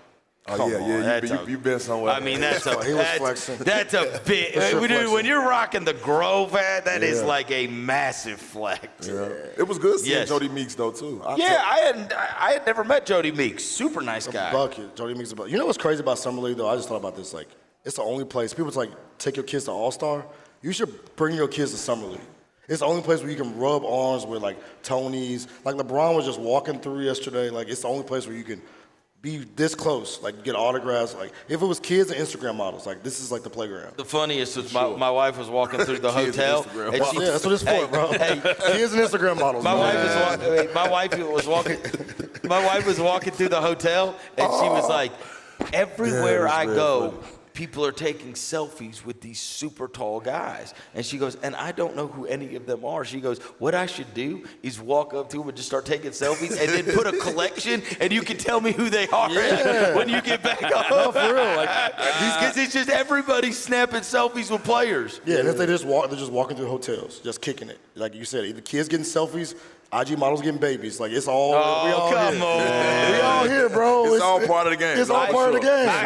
you've been somewhere. I mean, that's a he was flexing. That's a big. When you're rocking the Grove hat, that is like a massive flex. Yeah. It was good seeing Jody Meeks though too. I had never met Jody Meeks. Super nice guy. Bucket. Jody Meeks. You know what's crazy about Summer League though? I just thought about this. Like, it's the only place people like take your kids to All-Star. You should bring your kids to Summer League. It's the only place where you can rub arms with like Tonys. Like LeBron was just walking through yesterday. Like, it's the only place where you can be this close, like get autographs. Like, if it was kids and Instagram models, like this is like the playground. The funniest is my wife was walking through the hotel. And that's what it's for, bro. Kids and Instagram models. My wife was walking through the hotel, and she was like, everywhere I go, people are taking selfies with these super tall guys. And she goes, and I don't know who any of them are. She goes, what I should do is walk up to them and just start taking selfies and then put a collection, and you can tell me who they are when you get back up. No, for real. Because it's just everybody snapping selfies with players. Yeah, and if they're just walking through hotels, just kicking it. Like you said, either kids getting selfies, IG models getting babies. Like, it's all, we all come here. on. We all here, bro. It's all part of the game. It's all part of the game. I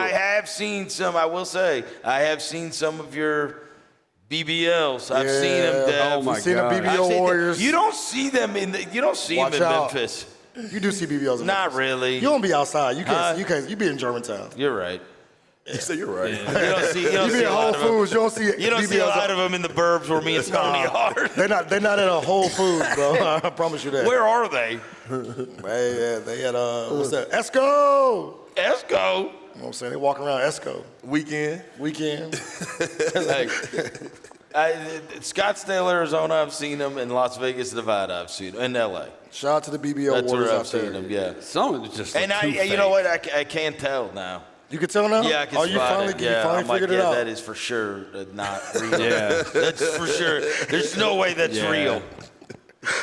have seen some, I will say, I have seen some of your BBLs. I've seen them, Dev. Oh, my God. Seen the BBL Warriors. You don't see them in Memphis. You do see BBLs in Not Memphis. really. You don't be outside. You can't. You be in Germantown. You're right. You say you're right. Yeah. You don't be see at Whole Foods. You don't see. You don't see a lot of them in the burbs where me and Stoney are. They're not at a Whole Foods, bro. I promise you that. Where are they? They at what's that? Esco. Esco. You know what I'm saying? They walking around Esco. Weekend. Scottsdale, Arizona, I've seen them. In Las Vegas, Nevada, I've seen them. In LA. Shout out to the BBL That's Warriors where I've out seen there. them. Yeah. Some of it's just And you know what? I can't tell now. You can tell now? Yeah, I can spot it. You finally figured it out? That is for sure not real. Yeah. That's for sure. There's no way that's real.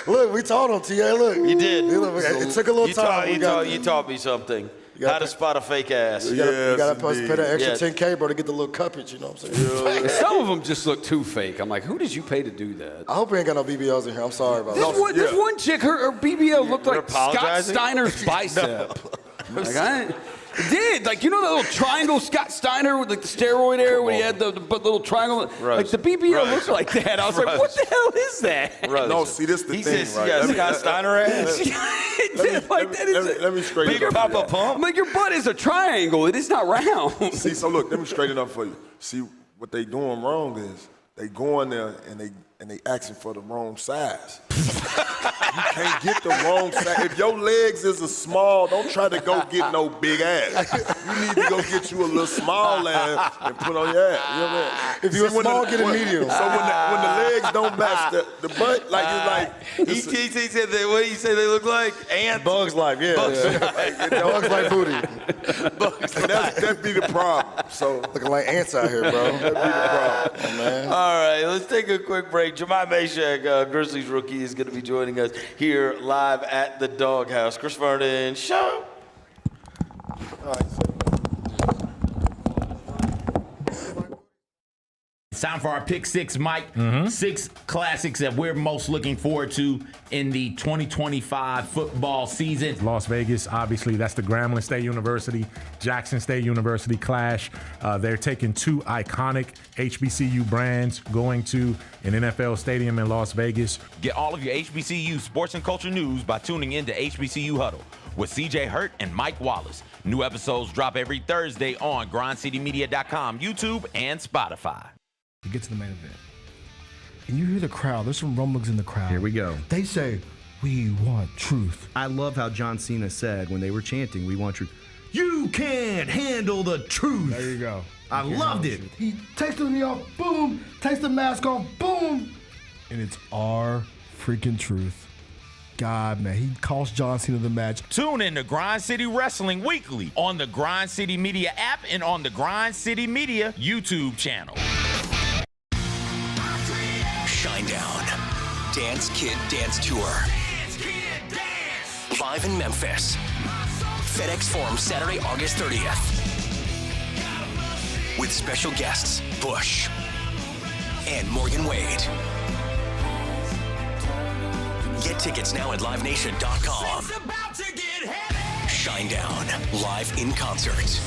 Look, we taught him, T.A. Look. You did. It took a little time. You taught me something. How to spot a fake ass. You got to pay that extra $10K, bro, to get the little cuppage, you know what I'm saying? Some of them just look too fake. I'm like, who did you pay to do that? I hope we ain't got no BBLs in here. I'm sorry about that. This one chick, her BBL looked like Scott Steiner's bicep. It did. Like, you know that little triangle Scott Steiner with like the steroid era when he had the little triangle? Like, the BBL looked like that. I was like, what the hell is that? No, see, this is the thing, right? He got Scott Steiner ass. Let me straighten it up. Papa Pump? I'm like, your butt is a triangle. It is not round. See, so look, let me straighten it up for you. See, what they doing wrong is they go in there and they asking for the wrong size. You can't get the wrong size. If your legs is a small, don't try to go get no big ass. You need to go get you a little small ass and put on your ass. You know what I mean? If you're small, get a medium. So when the legs don't match the butt, like it's like. He said that. What do you say they look like? Ants. Bugs Life, yeah. Bugs Life booty. That'd be the problem. So looking like ants out here, bro. That'd be the problem, man. All right, let's take a quick break. Jahmai Mashack, Grizzlies rookie, is going to be joining us here live at the DawgHouse. Chris Vernon, show. All right. It's time for our Pick Six, Mike. 6 classics that we're most looking forward to in the 2025 football season. Las Vegas, obviously, that's the Grambling State University, Jackson State University clash. They're taking 2 iconic HBCU brands going to an NFL stadium in Las Vegas. Get all of your HBCU sports and culture news by tuning in to HBCU Huddle with CJ Hurt and Mike Wallace. New episodes drop every Thursday on grindcitymedia.com, YouTube, and Spotify. You get to the main event, and you hear the crowd. There's some rumblings in the crowd. Here we go. They say, "We want truth." I love how John Cena said when they were chanting, "We want truth." You You can't handle the truth. There you go. I loved it. He takes the knee off, boom. Takes the mask off, boom. And it's our freaking truth. God, man, he cost John Cena the match. Tune in to Grind City Wrestling weekly on the Grind City Media app and on the Grind City Media YouTube channel. Shinedown. Dance Kid Dance Tour. Live in Memphis. FedEx Forum, Saturday, August 30th. With special guests, Bush and Morgan Wade. Get tickets now at livenation.com. Shinedown, live in concert.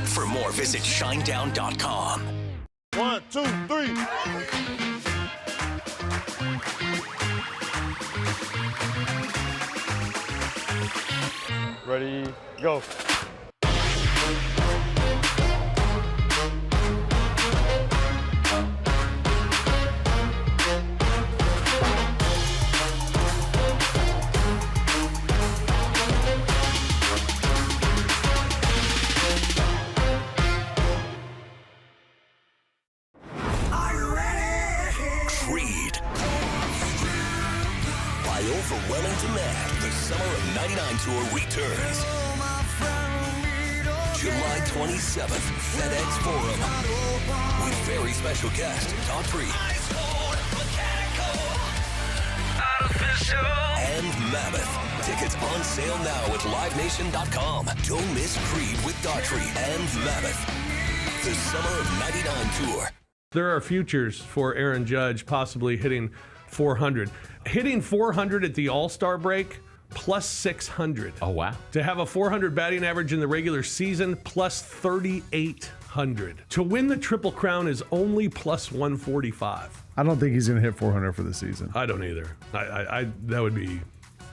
For more, visit shinedown.com. 1, 2, 3. Ready, go. Creed. By overwhelming demand, the Summer of '99 tour returns. July 27th, FedEx Forum. With very special guest, Daughtry. And Mammoth. Tickets on sale now at livenation.com. Don't miss Creed with Daughtry and Mammoth. The Summer of '99 tour. There are futures for Aaron Judge possibly hitting 400. Hitting 400 at the All-Star break, plus 600. Oh, wow. To have a 400 batting average in the regular season, plus 3,800. To win the Triple Crown is only plus 145. I don't think he's going to hit 400 for the season. I don't either. I that would be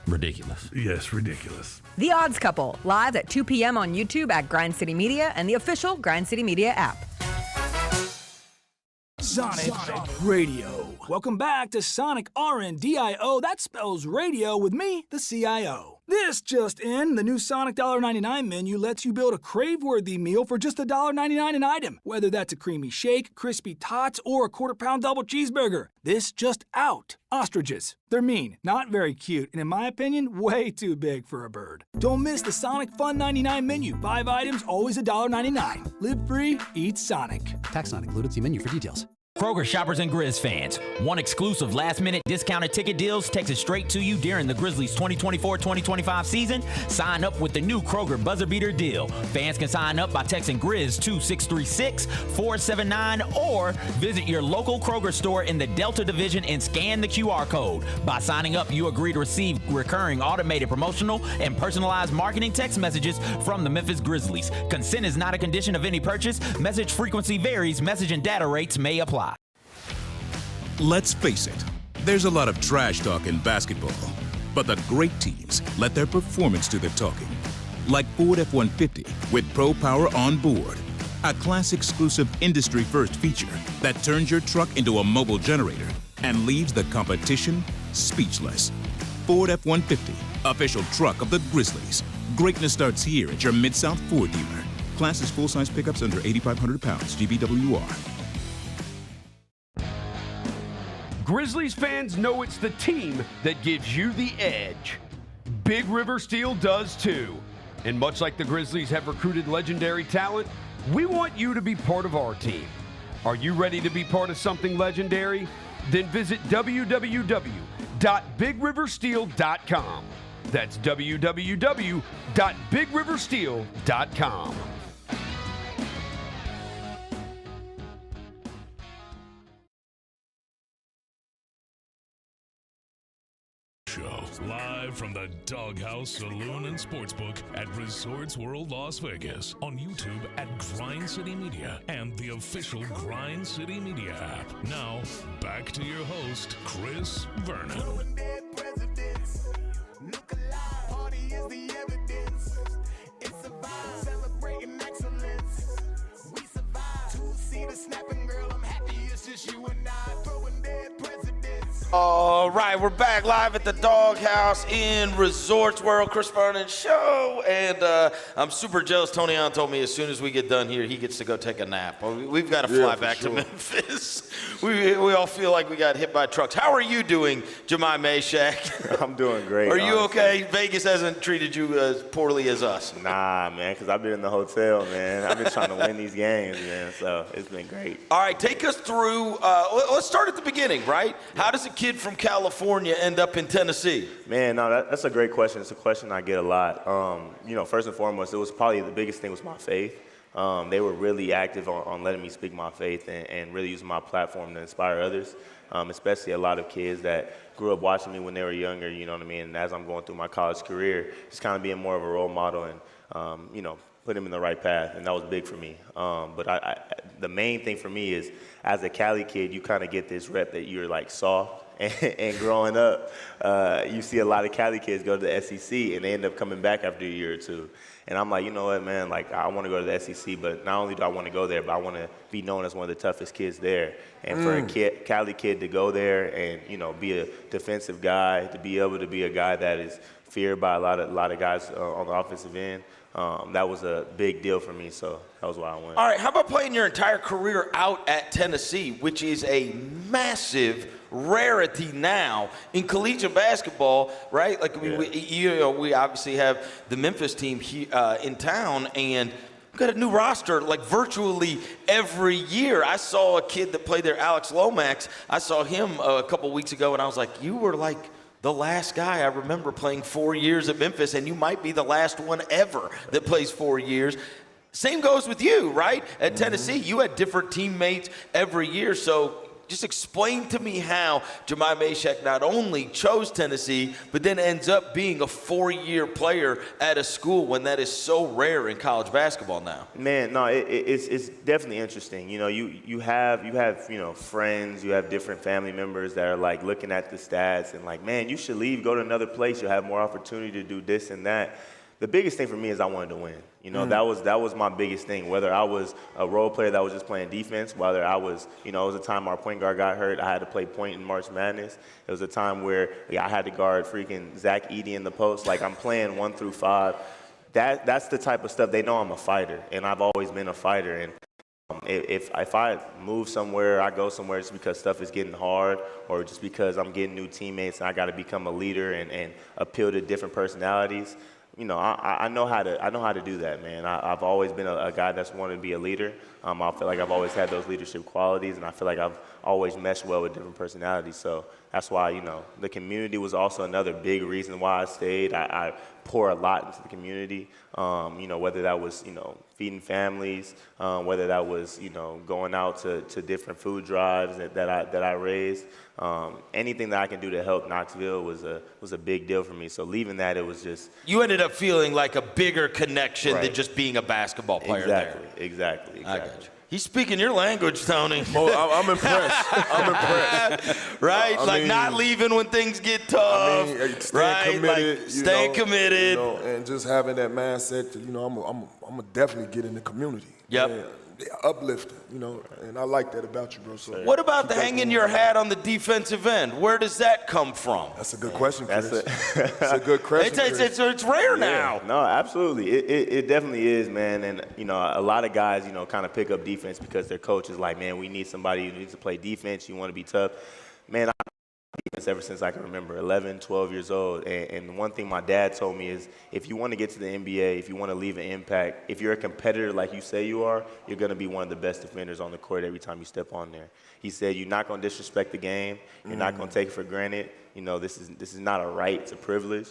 ridiculous. Yes, ridiculous. The Odds Couple, live at 2 p.m. on YouTube at Grind City Media and the official Grind City Media app. Sonic Radio. Welcome back to Sonic RNDIO. That spells radio with me, the CIO. This just in, the new Sonic $1.99 menu lets you build a crave-worthy meal for just $1.99 an item, whether that's a creamy shake, crispy tots, or a quarter-pound double cheeseburger. This just out. Ostriches. They're mean, not very cute, and in my opinion, way too big for a bird. Don't miss the Sonic Fun 99 menu. 5 items, always $1.99. Live free, eat Sonic. Tax not included. See menu for details. Kroger shoppers and Grizz fans, want exclusive last-minute discounted ticket deals texted straight to you during the Grizzlies 2024-2025 season? Sign up with the new Kroger Buzzer Beater deal. Fans can sign up by texting Grizz to 636-479 or visit your local Kroger store in the Delta Division and scan the QR code. By signing up, you agree to receive recurring automated promotional and personalized marketing text messages from the Memphis Grizzlies. Consent is not a condition of any purchase. Message frequency varies. Message and data rates may apply. Let's face it, there's a lot of trash talk in basketball, but the great teams let their performance do the talking. Like Ford F-150 with Pro Power on board, a class-exclusive industry-first feature that turns your truck into a mobile generator and leaves the competition speechless. Ford F-150, official truck of the Grizzlies. Greatness starts here at your Mid-South Ford dealer. Class is full-size pickups under 8,500 pounds, GBWR. Grizzlies fans know it's the team that gives you the edge. Big River Steel does too. And much like the Grizzlies have recruited legendary talent, we want you to be part of our team. Are you ready to be part of something legendary? Then visit www.bigriversteel.com. That's www.bigriversteel.com. Show live from the DawgHouse Saloon and Sportsbook at Resorts World Las Vegas, on YouTube at Grind City Media and the official Grind City Media app. Now, back to your host, Chris Vernon. All All right, we're back live at the DawgHouse in Resorts World, Chris Vernon Show, and I'm super jealous. Tony Allen told me as soon as we get done here, he gets to go take a nap. We've got to fly back to Memphis. We all feel like we got hit by trucks. How are you doing, Jahmai Mashack? I'm doing great. Are you okay? Vegas hasn't treated you as poorly as us. Nah, man, because I've been in the hotel, man. I've been trying to win these games, man, so it's been great. All right, take us through, let's start at the beginning, right? How does a kid from California end up in Tennessee? Man, no, that's a great question. It's a question I get a lot. First and foremost, it was probably the biggest thing was my faith. They were really active on letting me speak my faith and really using my platform to inspire others, especially a lot of kids that grew up watching me when they were younger, you know what I mean? And as I'm going through my college career, just kind of being more of a role model and, put them in the right path, and that was big for me. But the main thing for me is, as a Cali kid, you kind of get this rep that you're like soft, and growing up, you see a lot of Cali kids go to the SEC, and they end up coming back after a year or two. And I'm like, you know what, man, like I want to go to the SEC, but not only do I want to go there, but I want to be known as one of the toughest kids there. And for a Cali kid to go there and, be a defensive guy, to be able to be a guy that is feared by a lot of guys on the offensive end, that was a big deal for me, so that was why I went. All right, how about playing your entire career out at Tennessee, which is a massive rarity now in collegiate basketball, right? Like we obviously have the Memphis team here, in town, and we've got a new roster like virtually every year. I saw a kid that played there, Alex Lomax. I saw him a couple weeks ago, and I was like, you were like the last guy I remember playing 4 years at Memphis, and you might be the last one ever that plays 4 years. Same goes with you, right? At Tennessee, you had different teammates every year, so just explain to me how Jahmai Mashack not only chose Tennessee, but then ends up being a 4-year player at a school when that is so rare in college basketball now. Man, no, it's definitely interesting. You have friends, you have different family members that are like looking at the stats and like, man, you should leave, go to another place, you'll have more opportunity to do this and that. The biggest thing for me is I wanted to win. That was my biggest thing. Whether I was a role player that was just playing defense, whether I was, it was a time our point guard got hurt, I had to play point in March Madness. It was a time where I had to guard freaking Zach Edey in the post. Like I'm playing 1 through 5. That's the type of stuff. They know I'm a fighter, and I've always been a fighter. And if I move somewhere, I go somewhere just because stuff is getting hard, or just because I'm getting new teammates and I got to become a leader and appeal to different personalities. I know how to do that, man. I've always been a guy that's wanted to be a leader. I feel like I've always had those leadership qualities, and I feel like I've always meshed well with different personalities. So that's why, the community was also another big reason why I stayed. I pour a lot into the community, whether that was, feeding families, whether that was, going out to different food drives that I raised. Anything that I can do to help Knoxville was a big deal for me. So leaving that, it was just... You ended up feeling like a bigger connection than just being a basketball player there. Exactly. I got you. He's speaking your language, Tony. I'm impressed. I'm impressed. Right? Not leaving when things get tough. Staying committed. Like staying committed. And just having that mindset to, I'm going to definitely get in the community. Yep. And uplifting, and I like that about you, bro. So what about the hanging your hat on the defensive end? Where does that come from? That's a good question, Chris. That's a good question. It's rare now. No, absolutely. It definitely is, man. And, a lot of guys, kind of pick up defense because their coach is like, man, we need somebody who needs to play defense. You want to be tough. Man, I defense ever since I can remember, 11, 12 years old. And one thing my dad told me is if you want to get to the NBA, if you want to leave an impact, if you're a competitor like you say you are, you're going to be one of the best defenders on the court every time you step on there. He said you're not going to disrespect the game. You're not going to take it for granted. This is not a right. It's a privilege.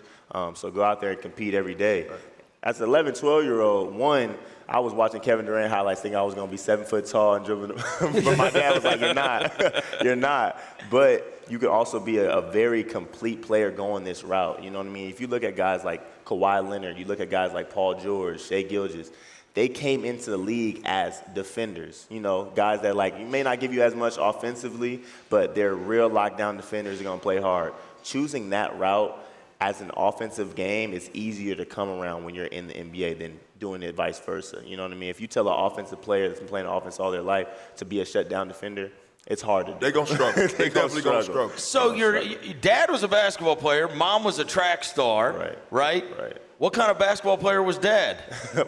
So go out there and compete every day. Right. As an 11, 12-year-old, I was watching Kevin Durant highlights thinking I was going to be 7 foot tall and dribbling. But my dad was like, you're not. You're not. But you could also be a very complete player going this route. You know what I mean? If you look at guys like Kawhi Leonard, you look at guys like Paul George, Shai Gilgeous, they came into the league as defenders. Guys that you may not give you as much offensively, but they're real lockdown defenders. They're going to play hard. Choosing that route as an offensive game, it's easier to come around when you're in the NBA than doing it vice versa. You know what I mean? If you tell an offensive player that's been playing offense all their life to be a shutdown defender, It's harder. They're going to struggle. They definitely going to struggle. So your dad was a basketball player. Mom was a track star, right? Right. What kind of basketball player was Dad?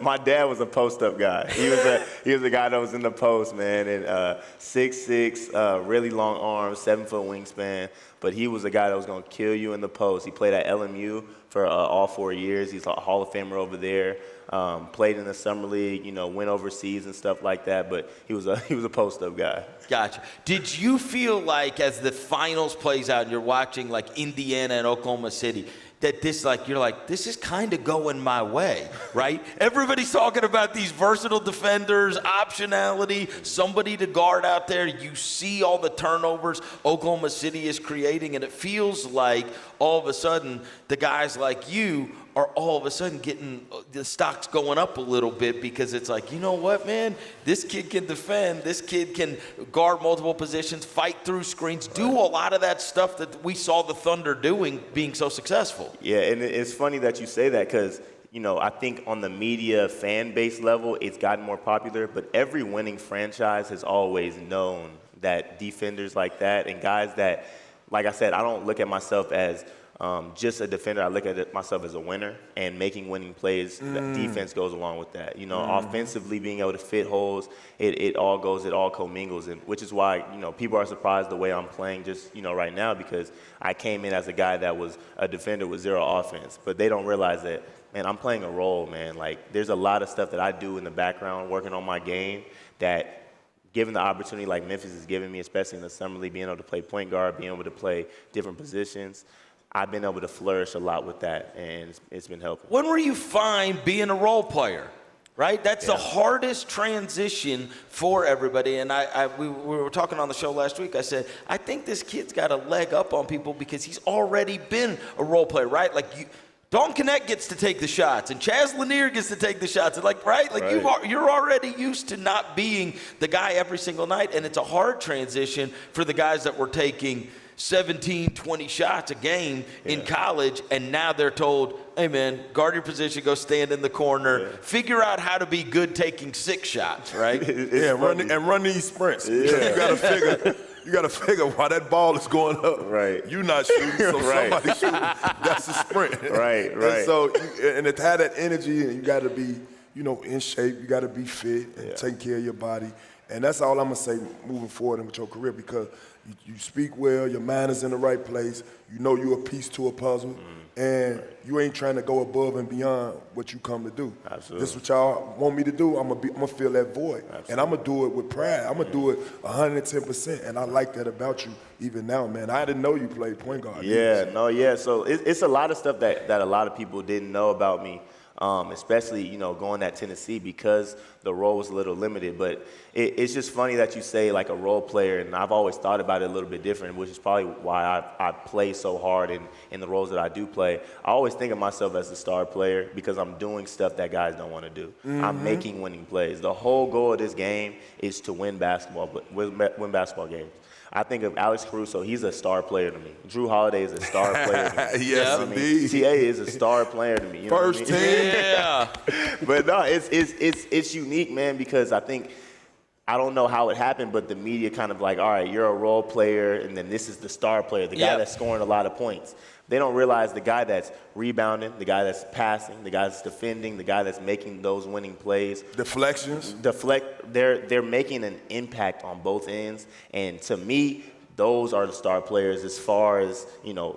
My dad was a post-up guy. He was a guy that was in the post, man, and 6'6", really long arms, 7-foot wingspan. But he was a guy that was going to kill you in the post. He played at LMU for all 4 years. He's a Hall of Famer over there. Played in the summer league, went overseas and stuff like that. But he was a post-up guy. Gotcha. Did you feel like as the finals plays out and you're watching like Indiana and Oklahoma City, that you're like, this is kind of going my way, right? Everybody's talking about these versatile defenders, optionality, somebody to guard out there. You see all the turnovers Oklahoma City is creating, and it feels like all of a sudden the guys like you are all of a sudden getting the stocks going up a little bit because it's like, you know what, man? This kid can defend. This kid can guard multiple positions, fight through screens, do a lot of that stuff that we saw the Thunder doing, being so successful. Yeah, and it's funny that you say that because, I think on the media fan base level, it's gotten more popular, but every winning franchise has always known that defenders like that and guys that, like I said, I don't look at myself as just a defender. I look at myself as a winner, and making winning plays, defense goes along with that. Offensively being able to fit holes, it all commingles, and which is why, people are surprised the way I'm playing just, right now, because I came in as a guy that was a defender with zero offense, but they don't realize that, man, I'm playing a role, man. Like, there's a lot of stuff that I do in the background, working on my game, that given the opportunity like Memphis is giving me, especially in the summer league, being able to play point guard, being able to play different positions, I've been able to flourish a lot with that, and it's been helpful. When were you fine being a role player, right? That's the hardest transition for everybody. And we were talking on the show last week. I said, I think this kid's got a leg up on people because he's already been a role player, right? Like, Dalton Knecht gets to take the shots, and Chaz Lanier gets to take the shots. You're already used to not being the guy every single night, and it's a hard transition for the guys that were taking 17, 20 shots a game in college, and now they're told, hey, man, guard your position, go stand in the corner, figure out how to be good taking 6 shots, right? run these sprints. You got to figure while that ball is going up, you're not shooting, so somebody's shooting. That's a sprint. Right. And so, and to have that energy, and you got to be, in shape, you got to be fit and take care of your body. And that's all I'm going to say moving forward with your career, because you speak well, your mind is in the right place, you're a piece to a puzzle, and you ain't trying to go above and beyond what you come to do. Absolutely. This is what y'all want me to do. I'm gonna fill that void. Absolutely. And I'm going to do it with pride. I'm going to do it 110%, and I like that about you even now, man. I didn't know you played point guard. So it's a lot of stuff that a lot of people didn't know about me. Especially, going at Tennessee, because the role was a little limited. But it's just funny that you say like a role player, and I've always thought about it a little bit different, which is probably why I play so hard in the roles that I do play. I always think of myself as a star player because I'm doing stuff that guys don't want to do. I'm making winning plays. The whole goal of this game is to win basketball games. I think of Alex Caruso, he's a star player to me. Drew Holiday is a star player to me. Yes, indeed. TA is a star player to me. You know First what I mean? team. Yeah. But no, it's unique, man, because I think, I don't know how it happened, but the media kind of like, all right, you're a role player, and then this is the star player, the guy that's scoring a lot of points. They don't realize the guy that's rebounding, the guy that's passing, the guy that's defending, the guy that's making those winning plays. Deflections. They're making an impact on both ends. And to me, those are the star players as far as,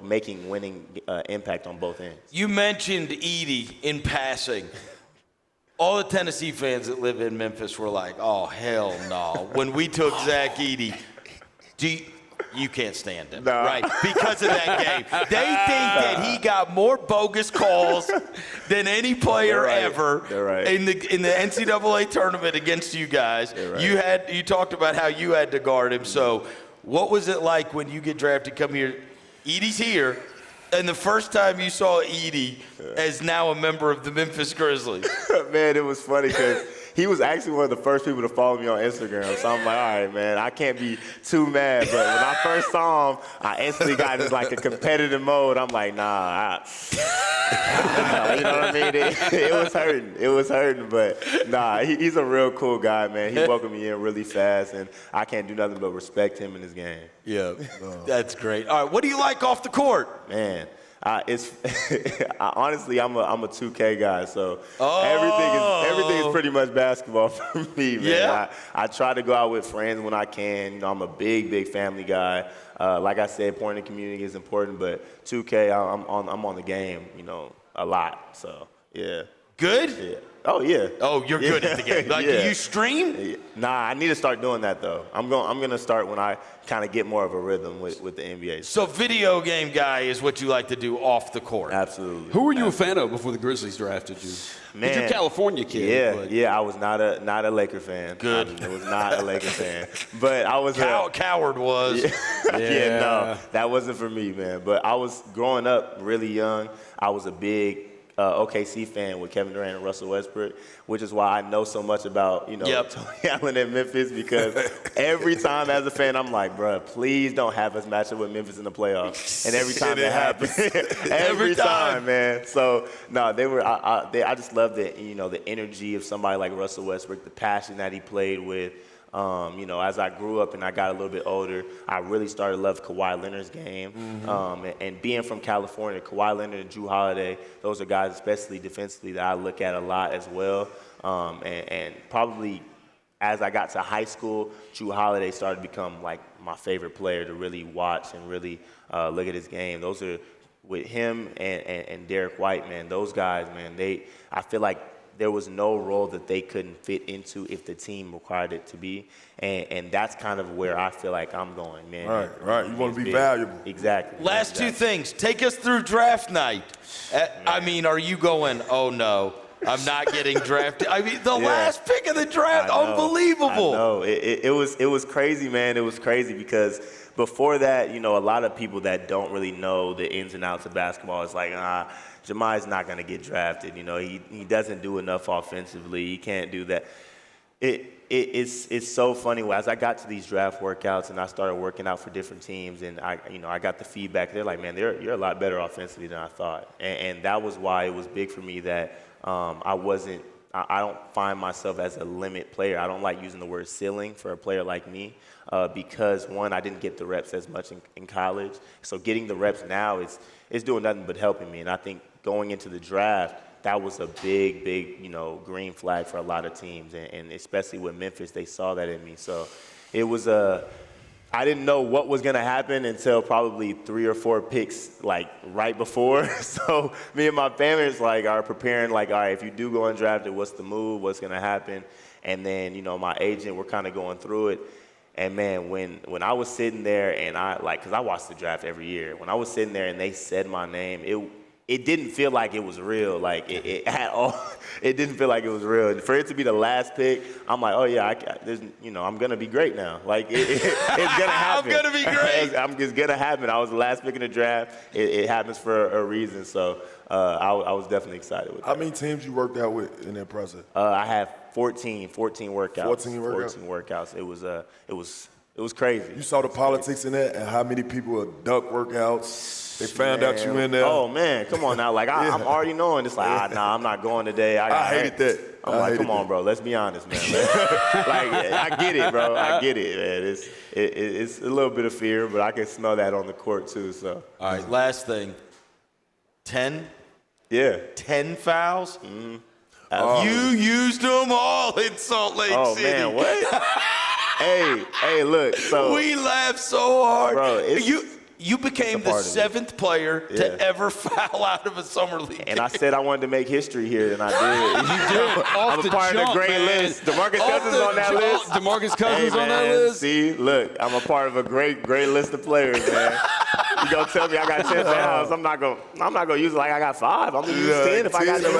making winning impact on both ends. You mentioned Edey in passing. All the Tennessee fans that live in Memphis were like, oh, hell no. When we took Zach Edey, you can't stand him, right? Because of that game. They think that he got more bogus calls than any player ever in the NCAA tournament against you guys. You talked about how you had to guard him. So what was it like when you get drafted, come here, Edey's here, and the first time you saw Edey as now a member of the Memphis Grizzlies? Man, it was funny because he was actually one of the first people to follow me on Instagram. So I'm like, all right, man, I can't be too mad. But when I first saw him, I instantly got into like a competitive mode. I'm like, nah, you know what I mean? It was hurting. It was hurting, but nah, he's a real cool guy, man. He welcomed me in really fast, and I can't do nothing but respect him in his game. Yeah, that's great. All right, what do you like off the court? Man, honestly, I'm a 2K guy, so everything is pretty much basketball for me, man. Yeah. I try to go out with friends when I can. You know, I'm a big family guy. Like I said, pouring the community is important, but 2K, I'm on the game, you know, a lot. So yeah. Good? Yeah. Oh yeah. Oh, you're good at the game. Like, do you stream? Nah, I need to start doing that though. I'm gonna start when I kind of get more of a rhythm with the NBA. So video game guy is what you like to do off the court. Absolutely. Who were you a fan of before the Grizzlies drafted you? Man, you're a California kid. Yeah, I was not a Laker fan. Good. I was not a Laker fan. But I was Coward was. Yeah, no, that wasn't for me, man. But I was growing up really young. I was a big OKC fan with Kevin Durant and Russell Westbrook, which is why I know so much about, Tony Allen and Memphis, because every time as a fan, I'm like, bro, please don't have us match up with Memphis in the playoffs. And every time it happens, every time, man. So, no, they were. I just love the energy of somebody like Russell Westbrook, the passion that he played with. As I grew up and I got a little bit older, I really started to love Kawhi Leonard's game. And being from California, Kawhi Leonard and Jrue Holiday, those are guys, especially defensively, that I look at a lot as well. And probably as I got to high school, Jrue Holiday started to become like my favorite player to really watch and really look at his game. Those are, with him and Derek White, man, those guys, man, I feel like there was no role that they couldn't fit into if the team required it to be. And that's kind of where I feel like I'm going, man. Right. You want to be valuable. Exactly. Last two things. Take us through draft night. I mean, are you going, oh, no, I'm not getting drafted? I mean, the last pick of the draft, unbelievable. No, it was crazy, man. It was crazy because before that, a lot of people that don't really know the ins and outs of basketball is like, Jahmai's not going to get drafted. He doesn't do enough offensively. He can't do that. It's so funny. As I got to these draft workouts and I started working out for different teams, and I got the feedback. They're like, man, you're a lot better offensively than I thought. And that was why it was big for me that I don't find myself as a limit player. I don't like using the word ceiling for a player like me because, one, I didn't get the reps as much in college. So getting the reps now is doing nothing but helping me. And I think going into the draft, that was a big, green flag for a lot of teams. And especially with Memphis, they saw that in me. So it was I didn't know what was going to happen until probably 3 or 4 picks, like, right before. So me and my parents, are preparing, all right, if you do go undrafted, what's the move? What's going to happen? And then, my agent, we're kind of going through it. And, man, when I was sitting there and because I watch the draft every year. When I was sitting there and they said my name, it didn't feel like it was real. It didn't feel like it was real. And for it to be the last pick, I'm like, oh yeah, I'm gonna be great now. It's gonna happen. I'm gonna be great. It's gonna happen. I was the last pick in the draft. It happens for a reason. So I was definitely excited with that. How many teams you worked out with in that process? I have 14 workouts. 14 workouts. 14 workouts. It was crazy. You saw the politics in that, and how many people duck workouts. They found out you in there. Oh, man, come on now. I'm already knowing. It's like, nah, I'm not going today. I hated that. I'm like, come on, bro. Let's be honest, man. I get it, bro. I get it, man. It's a little bit of fear, but I can smell that on the court, too. So. All right, last thing. 10? Yeah. 10 fouls? Mm-hmm. You used them all in Salt Lake City. Oh, man, what? Hey, look. So we laughed so hard. Bro, you became the 7th player to ever foul out of a summer league. And I said I wanted to make history here, and I did. You did. I'm a part of the great list. DeMarcus Cousins on that list. DeMarcus Cousins on that list. See, look, I'm a part of a great list of players, man. You gonna tell me I got 10 pounds? I'm not gonna use it like I got 5. I'm gonna use 10 if I got 10.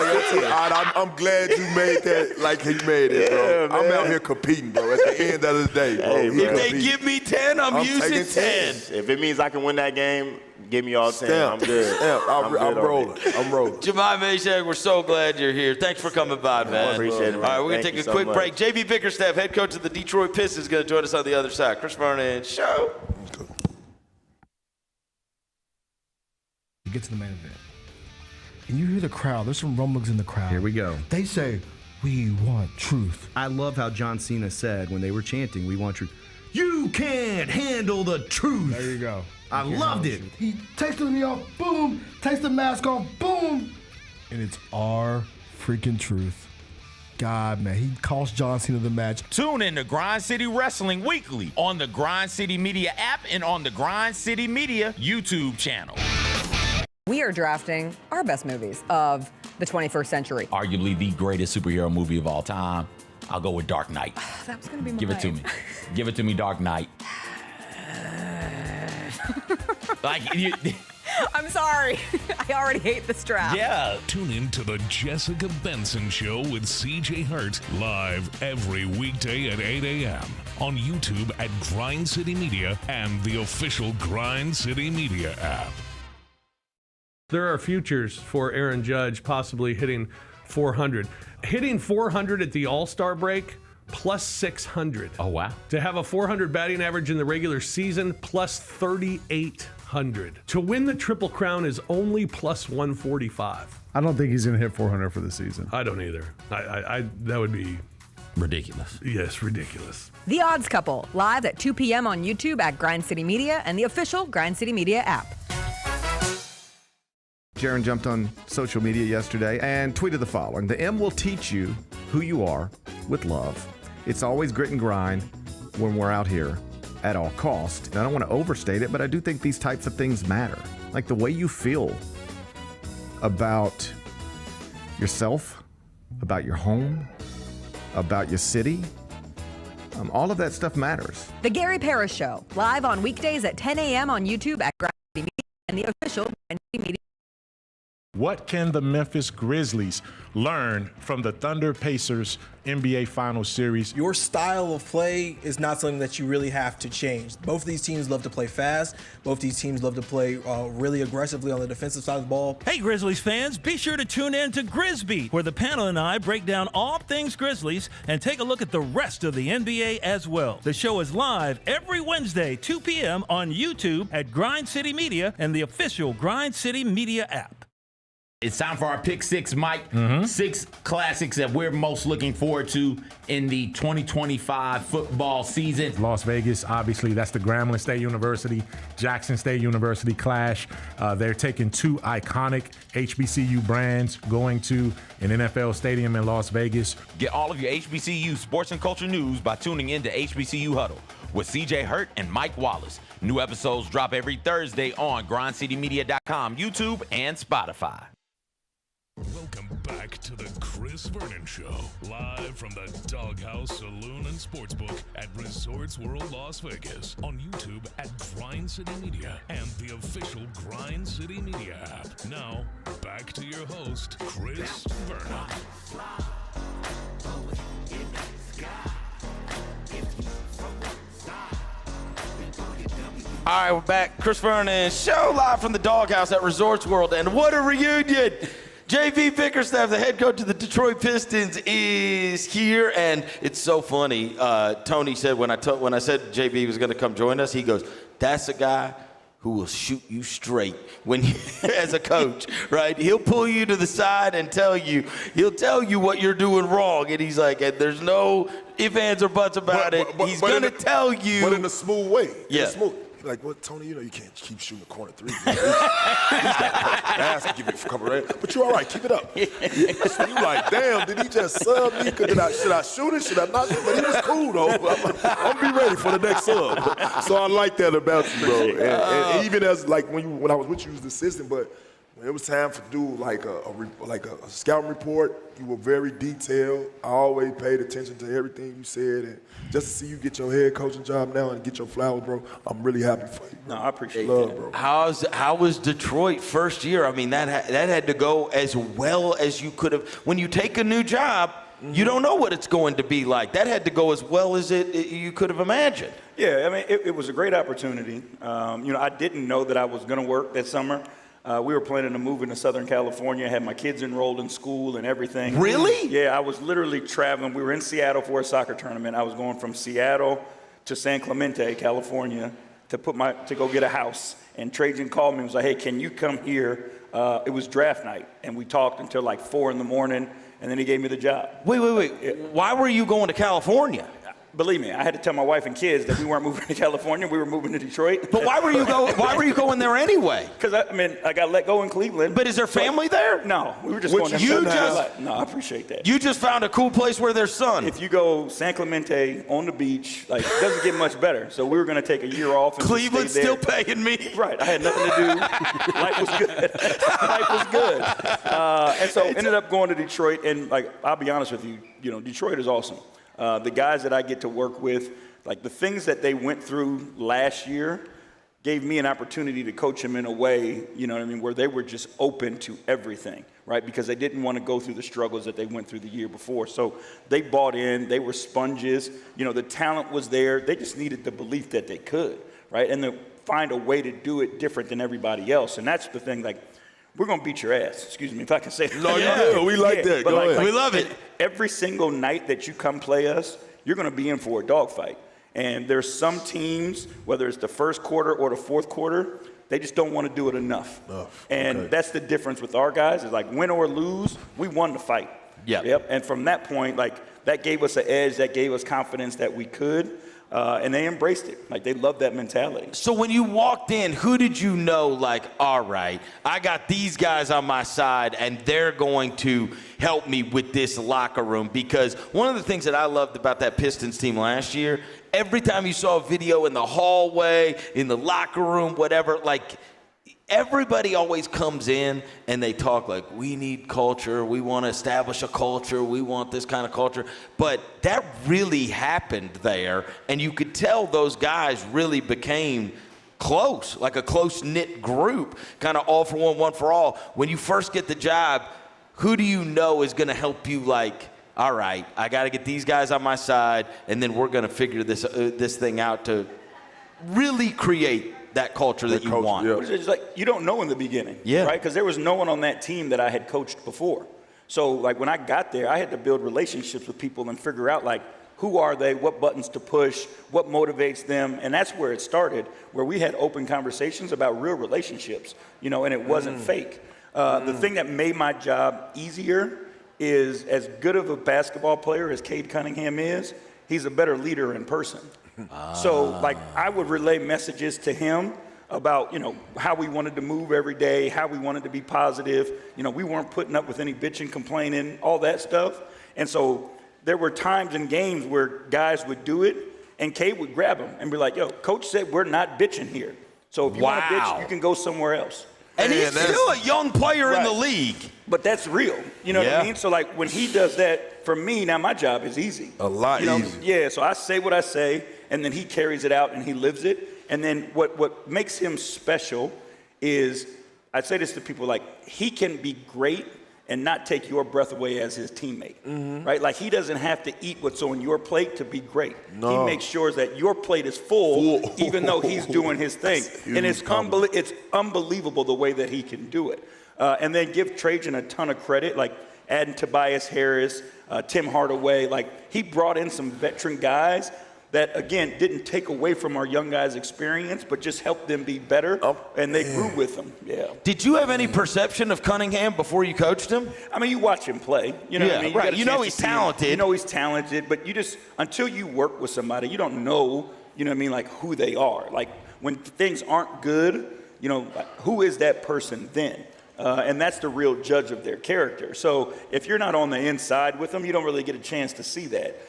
I'm glad you made that like you made it, bro. Yeah, I'm man. out here competing, bro. At the end of the day, bro. Hey, If they give me 10, I'm using 10. If it means I can win that game, give me all 10. I'm good. I'm rolling. I'm rolling. Jahmai Mashack, we're so glad you're here. Thanks for coming by, man. Appreciate it, man. All right, we're going to Thank take you a so quick much. break. J.B. Bickerstaff, head coach of the Detroit Pistons, is going to join us on the other side. Chris Vernon, show. You get to the main event, and you hear the crowd. There's some rumblings in the crowd. Here we go. They say, "We want truth." I love how John Cena said when they were chanting, "We want truth." You can't handle the truth. There you go. I loved it. He takes me off, boom. Takes the mask off, boom. And it's our freaking truth. God, man, he cost John Cena the match. Tune in to Grind City Wrestling weekly on the Grind City Media app and on the Grind City Media YouTube channel. We are drafting our best movies of the 21st century. Arguably the greatest superhero movie of all time. I'll go with Dark Knight. That was going to be mine. Give it to me. Give it to me, Dark Knight. I'm sorry. I already hate this draft. Yeah. Tune in to the Jessica Benson Show with CJ Hurt live every weekday at 8 a.m. on YouTube at Grind City Media and the official Grind City Media app. There are futures for Aaron Judge possibly hitting 400. Hitting 400 at the All-Star break, plus 600. Oh, wow. To have a 400 batting average in the regular season, plus 3,800. To win the Triple Crown is only plus 145. I don't think he's going to hit 400 for the season. I don't either. I that would be ridiculous. Yes, ridiculous. The Odds Couple, live at 2 p.m. on YouTube at Grind City Media and the official Grind City Media app. Jaron jumped on social media yesterday and tweeted the following. The M will teach you who you are with love. It's always grit and grind when we're out here at all cost. And I don't want to overstate it, but I do think these types of things matter. Like the way you feel about yourself, about your home, about your city. All of that stuff matters. The Gary Parrish Show, live on weekdays at 10 a.m. on YouTube at Grind City Media and the official Grind City Media. What can the Memphis Grizzlies learn from the Thunder Pacers NBA Finals series? Your style of play is not something that you really have to change. Both of these teams love to play fast. Both these teams love to play really aggressively on the defensive side of the ball. Hey, Grizzlies fans, be sure to tune in to Grizbeat, where the panel and I break down all things Grizzlies and take a look at the rest of the NBA as well. The show is live every Wednesday, 2 p.m. on YouTube at Grind City Media and the official Grind City Media app. It's time for our Pick Six, Mike. 6 classics that we're most looking forward to in the 2025 football season. Las Vegas, obviously, that's the Grambling State University, Jackson State University clash. They're taking 2 iconic HBCU brands going to an NFL stadium in Las Vegas. Get all of your HBCU sports and culture news by tuning in to HBCU Huddle with CJ Hurt and Mike Wallace. New episodes drop every Thursday on grindcitymedia.com, YouTube, and Spotify. Welcome back to the Chris Vernon Show, live from the DawgHouse Saloon and Sportsbook at Resorts World Las Vegas, on YouTube at Grind City Media and the official Grind City Media app. Now, back to your host, Chris Vernon. All right, we're back. Chris Vernon Show, live from the DawgHouse at Resorts World. And what a reunion! J.B. Bickerstaff, the head coach of the Detroit Pistons, is here, and it's so funny. Tony said when I said J.B. was going to come join us, he goes, "That's a guy who will shoot you straight when as a coach, right? He'll pull you to the side and he'll tell you what you're doing wrong." And he's like, and there's no ifs, ands, or buts about it. He's going to tell you. But in a smooth way. Yeah. Like, what, Tony, you can't keep shooting the corner 3. He's got to give it for coming right. But you're all right. Keep it up. So you like, damn, did he just sub me? Should I shoot it? Should I not? But he was cool, though. I'm be ready for the next sub. So I like that about you, bro. And even as, like, when I was with you as the assistant, but when it was time to do like a scouting report, you were very detailed. I always paid attention to everything you said, and just to see you get your head coaching job now and get your flowers, bro, I'm really happy for you. No, I appreciate Love, that. bro. How was Detroit first year? I mean, that had to go as well as you could have. When you take a new job, you don't know what it's going to be like. That had to go as well as you could have imagined. Yeah, I mean, it was a great opportunity. I didn't know that I was going to work that summer. We were planning to move into Southern California, had my kids enrolled in school and everything. Really? Yeah, I was literally traveling. We were in Seattle for a soccer tournament. I was going from Seattle to San Clemente, California, to go get a house. And Trajan called me and was like, hey, can you come here? It was draft night, and we talked until like 4 in the morning, and then he gave me the job. Wait. Why were you going to California? Believe me, I had to tell my wife and kids that we weren't moving to California. We were moving to Detroit. But why were you going there anyway? Because I got let go in Cleveland. But is there family there? No, we were just going to. No, I appreciate that. You just found a cool place where there's sun. If you go San Clemente on the beach, like it doesn't get much better. So we were going to take a year off. And Cleveland's still paying me. Right, I had nothing to do. Life was good. Life was good. And so ended up going to Detroit. And like I'll be honest with you, Detroit is awesome. The guys that I get to work with, like the things that they went through last year gave me an opportunity to coach them in a way, where they were just open to everything, right? Because they didn't want to go through the struggles that they went through the year before. So they bought in, they were sponges, the talent was there. They just needed the belief that they could, right? And to find a way to do it different than everybody else. And that's the thing, like, we're going to beat your ass. Excuse me if I can say that. No, yeah, we like that. But Go ahead. We love it. Every single night that you come play us, you're going to be in for a dogfight. And there's some teams, whether it's the first quarter or the fourth quarter, they just don't want to do it enough. And that's the difference with our guys. Is like win or lose, we won the fight. Yep. And from that point, like that gave us an edge. That gave us confidence that we could. And they embraced it. Like, they loved that mentality. So when you walked in, who did you know, like, all right, I got these guys on my side, and they're going to help me with this locker room? Because one of the things that I loved about that Pistons team last year, every time you saw a video in the hallway, in the locker room, whatever, like, everybody always comes in and they talk like, we need culture, we want to establish a culture, we want this kind of culture. But that really happened there, and you could tell those guys really became close, like a close-knit group, kind of all for one for all. When you first get the job, who do you know is going to help you, like, all right, I got to get these guys on my side, and then we're going to figure this thing out to really create that culture that you want. Yeah. It's like you don't know in the beginning, right? Because there was no one on that team that I had coached before. So like when I got there, I had to build relationships with people and figure out like who are they, what buttons to push, what motivates them, and that's where it started, where we had open conversations about real relationships, and it wasn't fake. The thing that made my job easier is as good of a basketball player as Cade Cunningham is, he's a better leader in person. So, like, I would relay messages to him about, how we wanted to move every day, how we wanted to be positive. We weren't putting up with any bitching, complaining, all that stuff. And so there were times in games where guys would do it, and Cade would grab him and be like, yo, coach said we're not bitching here. So if you want to bitch, you can go somewhere else. And he's still a young player in the league. But that's real. You know what I mean? So, like, when he does that, for me, now my job is easy. A lot easier. Yeah, so I say what I say, and then he carries it out and he lives it. And then what makes him special is, I say this to people, like, he can be great and not take your breath away as his teammate, right? Like, he doesn't have to eat what's on your plate to be great. No. He makes sure that your plate is full, even though he's doing his thing. And it's unbelievable the way that he can do it. And then give Trajan a ton of credit, like adding Tobias Harris, Tim Hardaway. Like, he brought in some veteran guys that, again, didn't take away from our young guys' experience, but just helped them be better, and they grew with them. Yeah. Did you have any perception of Cunningham before you coached him? I mean, you watch him play. You know what I mean? Right. You know he's talented. You know he's talented, but you just, until you work with somebody, you don't know, you know what I mean, like who they are. Like, when things aren't good, like, who is that person then? And that's the real judge of their character. So if you're not on the inside with them, you don't really get a chance to see that.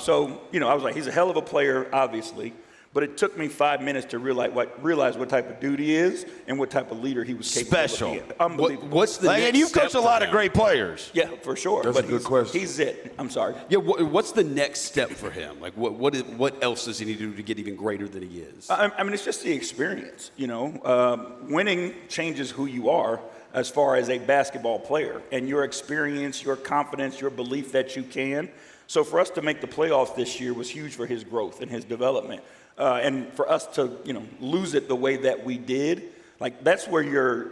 So, I was like, he's a hell of a player, obviously, But it took me 5 minutes to realize what type of dude he is and what type of leader he was capable Special. of being. Unbelievable. What's the next and you've coached a lot of great players. Yeah, for sure. That's but a good question. He's it. I'm sorry. Yeah, what's the next step for him? Like, what else does he need to do to get even greater than he is? I mean, it's just the experience, you know. Winning changes who you are as far as a basketball player, and your experience, your confidence, your belief that you can. So for us to make the playoffs this year was huge for his growth and his development. And for us to, you know, lose it the way that we did, like that's where your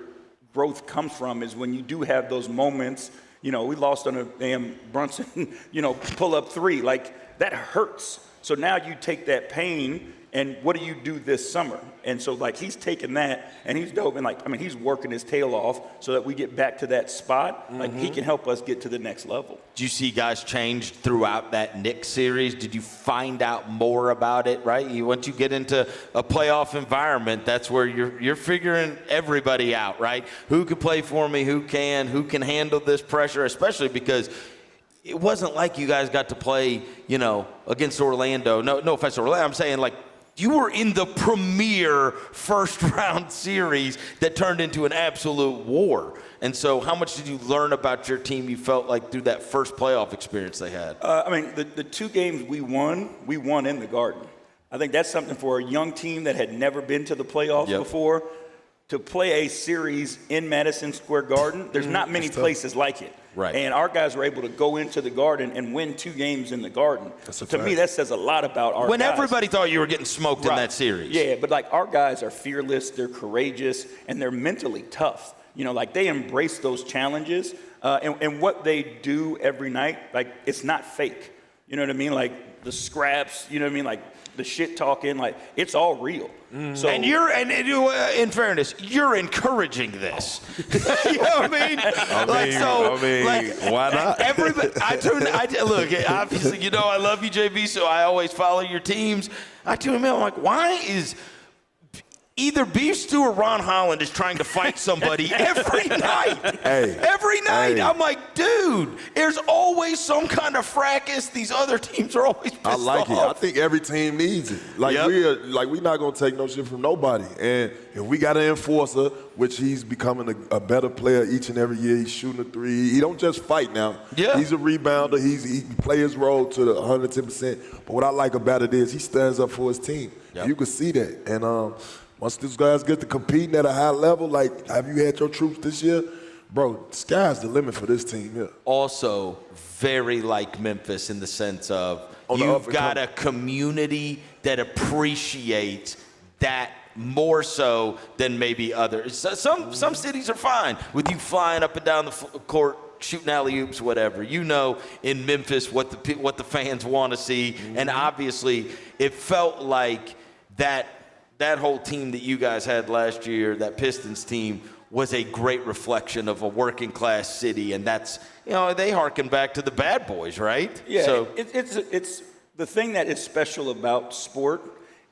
growth comes from, is when you do have those moments. You know, we lost on a damn Brunson, you know, pull up three. Like that hurts. So now you take that pain and what do you do this summer? And so like he's taking that and he's dope, and like, I mean, he's working his tail off so that we get back to that spot. Like he can help us get to the next level. Did you see guys change throughout that Knicks series? Did you find out more about it, right? Once you get into a playoff environment, that's where you're figuring everybody out, right? Who can play for me? Who can handle this pressure, especially because it wasn't like you guys got to play, you know, against Orlando. No offense to Orlando. I'm saying like, you were in the premier first-round series that turned into an absolute war. And so how much did you learn about your team, you felt like, through that first playoff experience they had? I mean, the two games we won in the Garden. I think that's something for a young team that had never been to the playoffs before. To play a series in Madison Square Garden, there's not many places like it. Right. And our guys were able to go into the Garden and win 2 games in the Garden. To me, that says a lot about our when guys. Everybody thought you were getting smoked in that series. Yeah, but like our guys are fearless, they're courageous, and they're mentally tough. You know, like they embrace those challenges. And what they do every night, like it's not fake. You know what I mean? Like the scraps, you know what I mean? Like the shit talking, like it's all real. So, and in fairness, you're encouraging this. You know what I mean? Why not? Everybody, look, obviously, you know I love you, JB, so I always follow your teams. I tune him in. I'm like, why is either Beef Stew or Ron Holland is trying to fight somebody every night? Every night. I'm like, dude, there's always some kind of fracas. These other teams are always pissed I like off. it. I think every team needs it. Like we're not gonna take no shit from nobody. And if we got an enforcer, which he's becoming a better player each and every year, he's shooting a three. He don't just fight now. Yeah. He's a rebounder. He play his role to the 110%. But what I like about it is he stands up for his team. You can see that. And once these guys get to competing at a high level, like have you had your troops this year? Bro, sky's the limit for this team here. Also, very like Memphis in the sense of you've got a community that appreciates that more so than maybe others. Some cities are fine with you flying up and down the court, shooting alley-oops, whatever. You know in Memphis what the fans want to see. And obviously it felt like that whole team that you guys had last year, that Pistons team, was a great reflection of a working class city, and that's, you know, they harken back to the Bad Boys, right? Yeah, so, it's the thing that is special about sport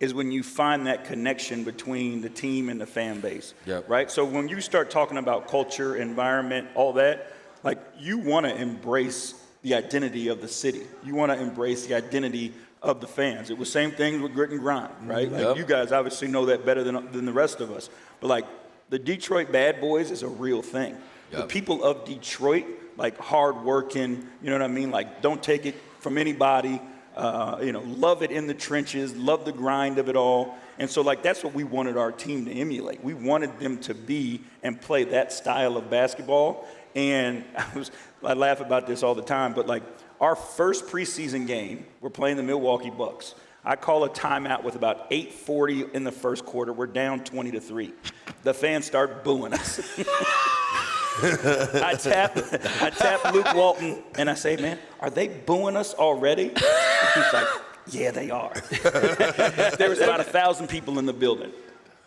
is when you find that connection between the team and the fan base, right? So when you start talking about culture, environment, all that, like you want to embrace the identity of the city. You want to embrace the identity of the fans. It was same thing with grit and grind, right? Like you guys obviously know that better than the rest of us. But like the Detroit Bad Boys is a real thing. The people of Detroit, like hard working, you know what I mean? Like don't take it from anybody, you know, love it in the trenches, love the grind of it all. And so like that's what we wanted our team to emulate. We wanted them to be and play that style of basketball. And I laugh about this all the time, but like our first preseason game, we're playing the Milwaukee Bucks. I call a timeout with about 8:40 in the first quarter. We're down 20-3. The fans start booing us. I tap Luke Walton and I say, man, are they booing us already? He's like, yeah, they are. There was about 1,000 people in the building.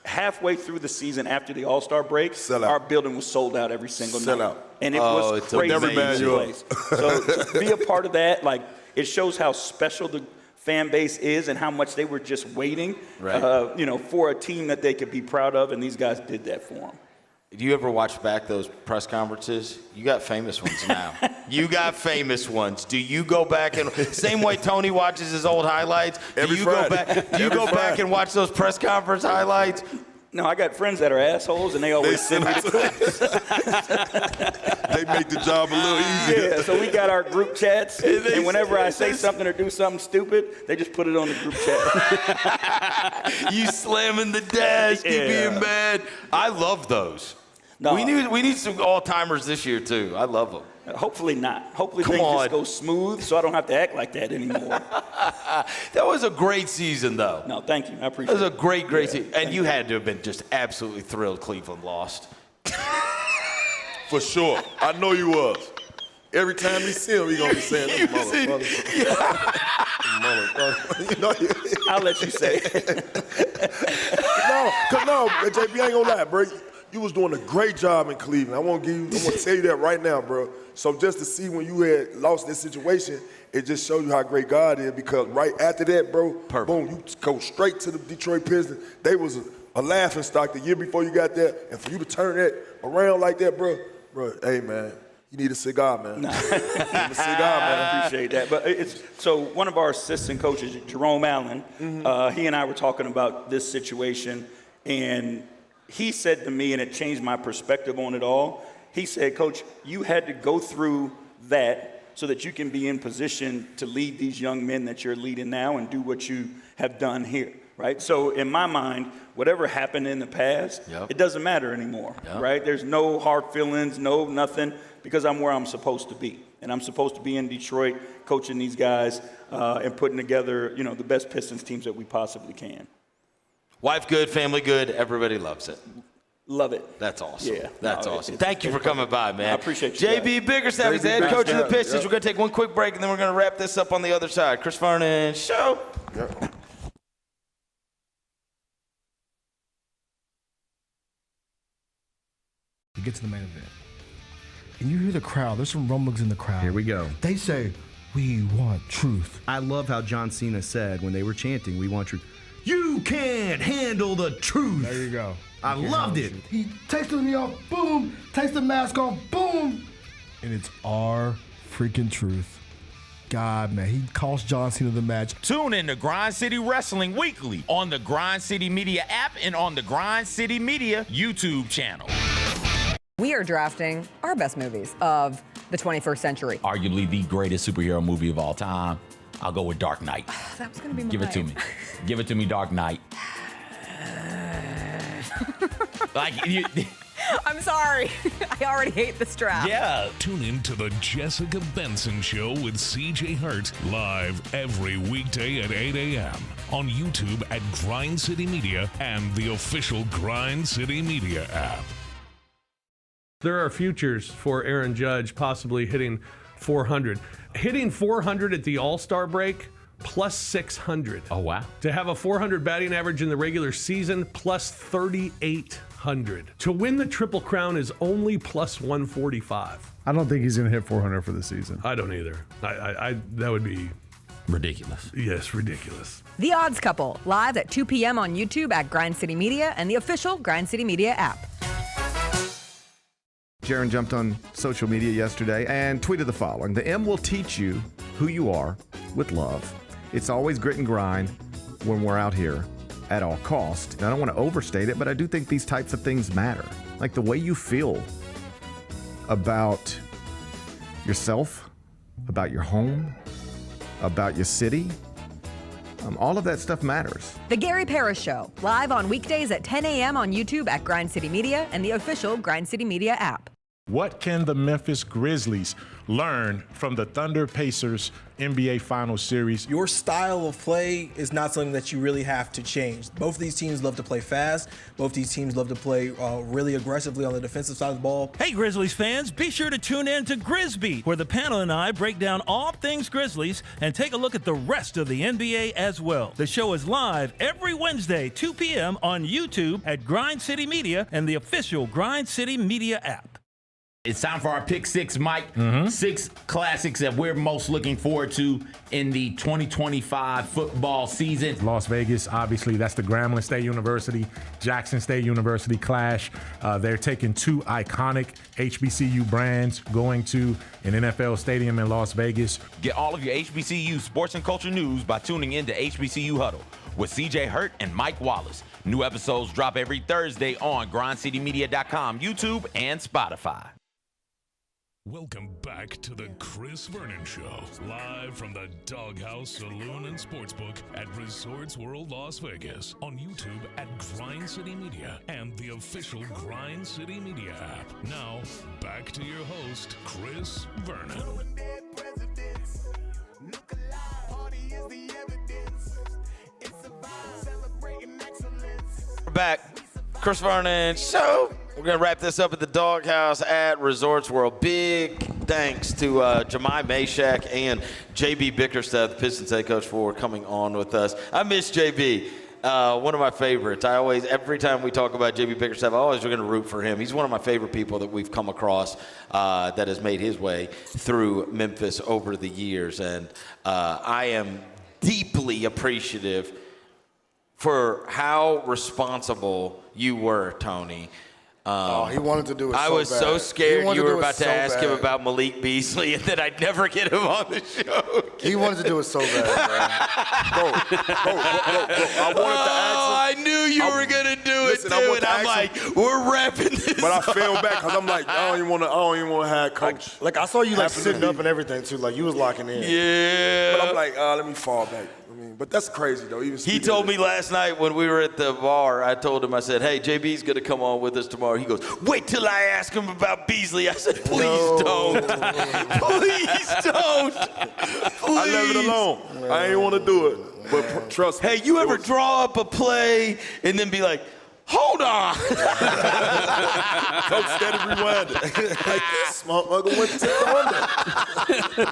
Halfway through the season after the All-Star break, our building was sold out every single night. And it was crazy. Place. So to be a part of that, like it shows how special the fan base is and how much they were just waiting, you know, for a team that they could be proud of, and these guys did that for them. Do you ever watch back those press conferences? You got famous ones now. You got famous ones. Do you go back and same way Tony watches his old highlights? Do you go back and watch those press conference highlights? No, I got friends that are assholes, and they always send me the clips. They make the job a little easier. Yeah, so we got our group chats, and whenever I say something or do something stupid, they just put it on the group chat. You slamming the desk, you being mad. I love those. No. We need some all-timers this year, too. I love them. Hopefully not. Hopefully things just go smooth so I don't have to act like that anymore. That was a great season, though. No, thank you. I appreciate it. That was a great season. And you had to have been just absolutely thrilled Cleveland lost. For sure. I know you was. Every time we see him, he going to be saying, motherfucker. I'll let you say it. No, JB, I ain't going to lie, bro. You was doing a great job in Cleveland. I want to tell you that right now, bro. So just to see when you had lost this situation, it just shows you how great God is, because right after that, bro, boom, you go straight to the Detroit Pistons. They was a laughing stock the year before you got there, and for you to turn that around like that, bro, hey, man, you need a cigar, man. Nah. You need a cigar, man. I appreciate that. But so one of our assistant coaches, Jerome Allen, he and I were talking about this situation, and he said to me, and it changed my perspective on it all, he said, Coach, you had to go through that so that you can be in position to lead these young men that you're leading now and do what you have done here, right? So in my mind, whatever happened in the past, it doesn't matter anymore, right? There's no hard feelings, no nothing, because I'm where I'm supposed to be. And I'm supposed to be in Detroit coaching these guys and putting together, the best Pistons teams that we possibly can. Wife good, family good, everybody loves it. Love it. That's awesome. Yeah. That's awesome. Thank you for coming by, man. I appreciate you. J.B. Bickerstaff is the head coach of the Pistons. We're going to take one quick break, and then we're going to wrap this up on the other side. Chris Vernon, show. We get to the main event. And you hear the crowd. There's some rumblings in the crowd. Here we go. They say, we want truth. I love how John Cena said when they were chanting, we want truth. You can't handle the truth. There you go. I loved it. He takes me off, boom. Takes the mask off, boom. And it's our freaking truth. God, man, he cost John Cena the match. Tune in to Grind City Wrestling weekly on the Grind City Media app and on the Grind City Media YouTube channel. We are drafting our best movies of the 21st century. Arguably the greatest superhero movie of all time. I'll go with Dark Knight. That was going to be mine. Give it to me. Give it to me, Dark Knight. I'm sorry. I already hate this draft. Yeah. Tune in to the Jessica Benson Show with CJ Hurt live every weekday at 8 a.m. on YouTube at Grind City Media and the official Grind City Media app. There are futures for Aaron Judge possibly hitting 400. Hitting 400 at the All-Star break, plus 600. Oh, wow. To have a 400 batting average in the regular season, plus 3,800. To win the Triple Crown is only plus 145. I don't think he's going to hit 400 for the season. I don't either. I that would be ridiculous. Yes, ridiculous. The Odds Couple, live at 2 p.m. on YouTube at Grind City Media and the official Grind City Media app. Jaron jumped on social media yesterday and tweeted the following. The M will teach you who you are with love. It's always grit and grind when we're out here at all cost. And I don't want to overstate it, but I do think these types of things matter. Like the way you feel about yourself, about your home, about your city. All of that stuff matters. The Gary Parrish Show, live on weekdays at 10 a.m. on YouTube at Grind City Media and the official Grind City Media app. What can the Memphis Grizzlies learn from the Thunder Pacers NBA Finals Series? Your style of play is not something that you really have to change. Both of these teams love to play fast. Both these teams love to play really aggressively on the defensive side of the ball. Hey, Grizzlies fans, be sure to tune in to Grizbeat, where the panel and I break down all things Grizzlies and take a look at the rest of the NBA as well. The show is live every Wednesday, 2 p.m. on YouTube at Grind City Media and the official Grind City Media app. it's time for our Pick Six, Mike. 6 classics that we're most looking forward to in the 2025 football season. Las Vegas, obviously, that's the Grambling State University, Jackson State University clash. They're taking 2 iconic HBCU brands going to an NFL stadium in Las Vegas. Get all of your HBCU sports and culture news by tuning in to HBCU Huddle with CJ Hurt and Mike Wallace. New episodes drop every Thursday on grindcitymedia.com, YouTube, and Spotify. Welcome back to the Chris Vernon Show, live from the DawgHouse Saloon and Sportsbook at Resorts World Las Vegas, on YouTube at Grind City Media and the official Grind City Media app. Now, back to your host, Chris Vernon. We're back. Chris Vernon Show. We're going to wrap this up at the DawgHouse at Resorts World. Big thanks to Jahmai Mashack and J.B. Bickerstaff, the Pistons head coach, for coming on with us. I miss J.B., one of my favorites. Every time we talk about J.B. Bickerstaff, I always going to root for him. He's one of my favorite people that we've come across that has made his way through Memphis over the years. And I am deeply appreciative for how responsible you were, Tony. He wanted to do it so bad. I was so scared you were about to ask him about Malik Beasley and that I'd never get him on the show. He wanted to do it so bad, bro. I wanted to ask him. I knew you were going to do it, too, and I'm like, we're wrapping this But I fell back because I'm like, I don't even want to have coach. Like I saw you like sitting up and everything, too. Like you was locking in. Yeah. But I'm like, let me fall back. But that's crazy, though. He told me last night when we were at the bar, I told him, I said, hey, JB's going to come on with us tomorrow. He goes, wait till I ask him about Beasley. I said, please don't. Please don't. Please. I left it alone. I ain't want to do it. But trust me. Hey, you ever draw up a play and then be like, hold on. Coach steady rewinding. Like this motherfucker went to take the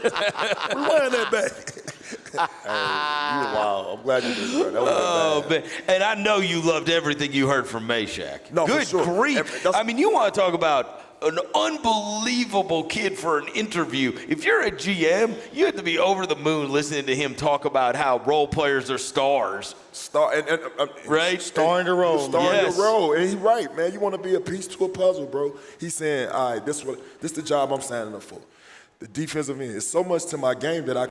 Rewind that back. Hey, you were wild. I'm glad you did, bro. That was man. And I know you loved everything you heard from Mashack. No, good for sure. grief. I mean, you want to talk about an unbelievable kid for an interview. If you're a GM, you have to be over the moon listening to him talk about how role players are stars. Right? Starring the role. Starring the role. And he's right, man. You want to be a piece to a puzzle, bro. He's saying, all right, this is the job I'm signing up for. The defensive end. It's so much to my game that I.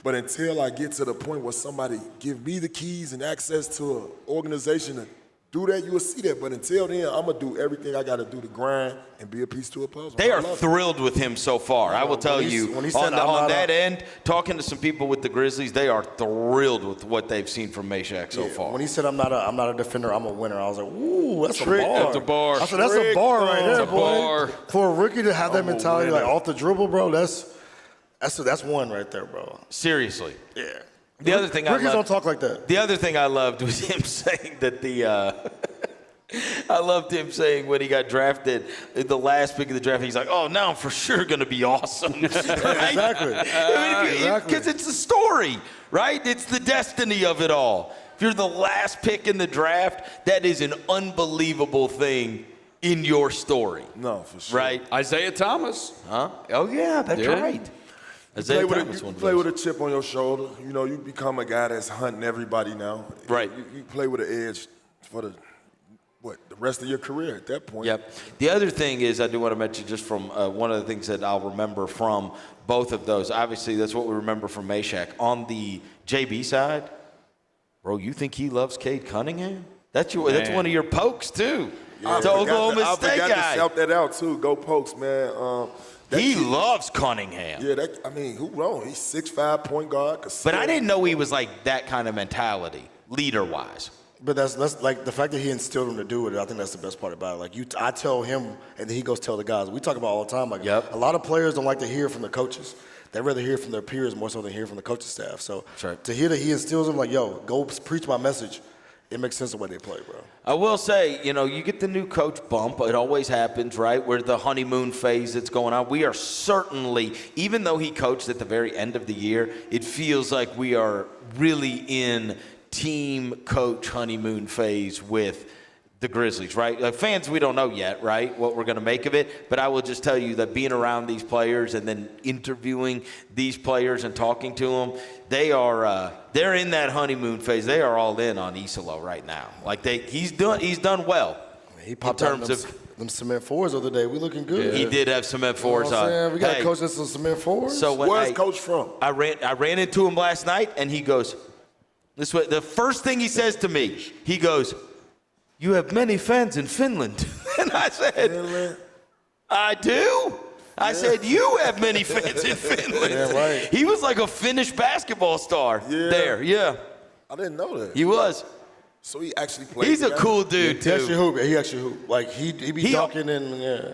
But until I get to the point where somebody give me the keys and access to an organization to do that, you will see that. But until then, I'm going to do everything I got to do to grind and be a piece to a puzzle. They are thrilled with him so far. I will tell you, on that end, talking to some people with the Grizzlies, they are thrilled with what they've seen from Mashack so far. When he said, I'm not a defender, I'm a winner, I was like, ooh, that's a bar. That's a bar. I said, that's a bar right there, That's a bar. For a rookie to have that mentality, like off the dribble, bro, that's one right there, bro. Seriously. Yeah. The other thing Rookies don't talk like that. The other thing I loved was him saying that I loved him saying when he got drafted, the last pick of the draft, he's like, oh, now I'm for sure going to be awesome. Right? Exactly. Because it's the story, right? It's the destiny of it all. If you're the last pick in the draft, that is an unbelievable thing in your story. No, for sure. Right? Isaiah Thomas. Huh? Oh, yeah, that's right. You play with a chip on your shoulder. You know, you become a guy that's hunting everybody now. Right. You play with an edge for the rest of your career at that point. Yep. The other thing is, I do want to mention just from one of the things that I'll remember from both of those. Obviously, that's what we remember from Mashack. On the JB side, bro, you think he loves Cade Cunningham? That's one of your pokes, too. Yeah, the Oklahoma State guy. I forgot to shout that out, too. Go Pokes, man. He loves Cunningham. Yeah, who wrong? He's 6'5" point guard. But I didn't know he was like that kind of mentality, leader-wise. But that's like the fact that he instilled him to do it. I think that's the best part about it. Like I tell him, and then he goes tell the guys. We talk about all the time. Like a lot of players don't like to hear from the coaches. They rather hear from their peers more so than hear from the coaching staff. So to hear that he instills them, like, yo, go preach my message. It makes sense the way they play, bro. I will say, you get the new coach bump. It always happens, right? We're the honeymoon phase that's going on. We are certainly, even though he coached at the very end of the year, it feels like we are really in team coach honeymoon phase with the Grizzlies, right? Like fans, we don't know yet, right, what we're going to make of it. But I will just tell you that being around these players and then interviewing these players and talking to them, they're in that honeymoon phase. They are all in on Isolo right now. Like he's done well. He popped in terms of them cement fours the other day. We looking good. He did have cement fours on. We got a coach that's some cement fours. So where's Coach from? I ran into him last night, and he goes, "This way." The first thing he says to me, he goes, "You have many fans in Finland," and I said, Finland? "I do." I said, "You have many fans in Finland." Yeah, right. He was like a Finnish basketball star there. Yeah, I didn't know that. he was. So he actually played. He's a cool dude too. He actually hoop. Like he be talking and yeah.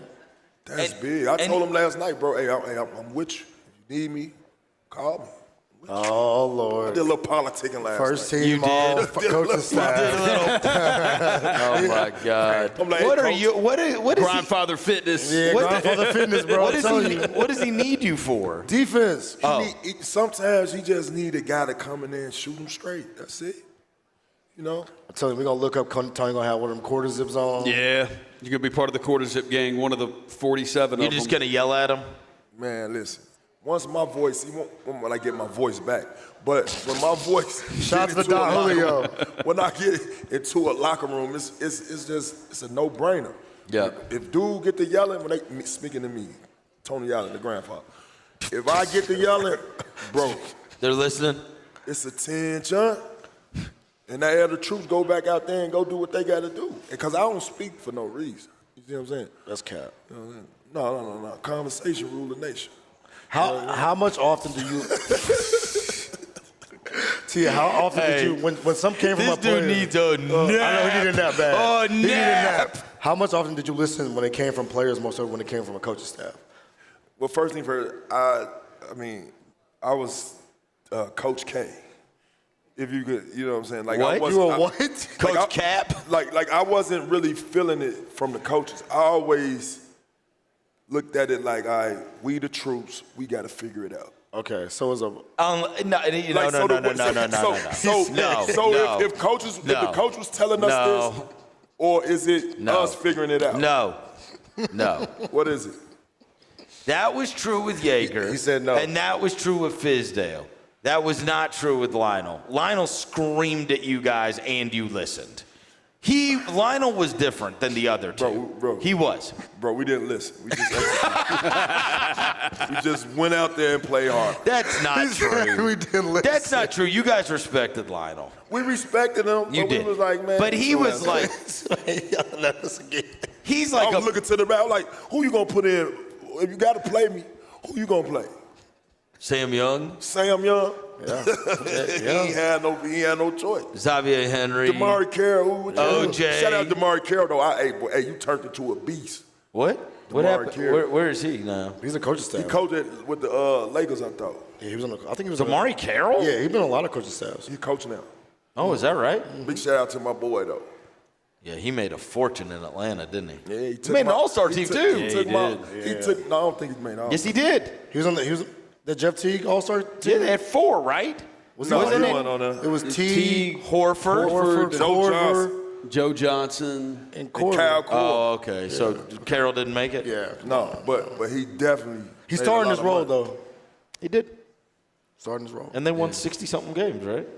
That's big. I told him last night, bro. Hey, I'm with you. If you need me, call me. Oh Lord! I did a little politicking last First night. team all coaching staff. Oh my God! I'm like, What hey, are coach. you? What is Grandfather Fitness. Yeah, Grandfather Fitness, bro. What does he need you for? Defense. Sometimes he just need a guy to come in there and shoot him straight. That's it. You know. I'm telling you, we're gonna look up. Tony gonna have one of them quarter zips on. Yeah, you're gonna be part of the quarter zip gang. One of the 47 of them. You're just gonna yell at him? Man, listen. Once my voice, he won't when I get my voice back. But when my voice, shout to Don Julio. When I get into a locker room, it's a no-brainer. Yeah. If dude get to yelling when they speaking to me, Tony Allen, the grandfather. If I get to yelling, bro, they're listening. It's attention. And they have the troops go back out there and go do what they got to do. Because I don't speak for no reason. You see what I'm saying? That's cap. No. Conversation rule the nation. How much often do you? Tia, how often did you when some came from a player? This dude needs a nap. I know he needed a nap bad. He needed a nap. How much often did you listen when it came from players more so when it came from a coaching staff? Well, first thing first, I was Coach K. If you could, you know what I'm saying? Like what? You were what? Coach Cap? Like I wasn't really feeling it from the coaches. I always looked at it like, all right, we the troops, we got to figure it out. Okay, so it's a So if coaches, if the coach was telling us this, or is it us figuring it out? No. What is it? That was true with Yeager. He said no. And that was true with Fizdale. That was not true with Lionel. Lionel screamed at you guys and you listened. Lionel was different than the other two. Bro. He was. Bro, we didn't listen. We just went out there and played hard. That's not true. We didn't listen. That's not true. You guys respected Lionel. We respected him, You but did. we was like, man. But he was like, he's like I was looking to the back, like, who you gonna put in? If you gotta play me, who you gonna play? Sam Young. Sam Young. Yeah. He had no choice. Xavier Henry. Damari Carroll. OJ. Shout out Damari Carroll though. Hey, you turned into a beast. What? What Damari happened? Carroll. Where is he now? He's a coaching staff. He coached with the Lakers, I thought. Yeah, he was on. I think he was Damari Carroll? Yeah, he's been on a lot of coaching staffs. He's coaching now. Oh, is that right? Big shout out to my boy though. Yeah, he made a fortune in Atlanta, didn't he? Yeah, He made an All-Star team too. No, I don't think he made an All-Star. Yes, he did. He was the Jeff Teague All-Star team. Yeah, they had 4, right? Wasn't it? It was Teague, Horford, Joe Johnson, and Corver. Kyle Korver. Oh, okay. So Carroll didn't make it? Yeah. No, but he definitely. He's made starting a his lot of role money. though. He did. Starting his role. And they won 60-something games, right?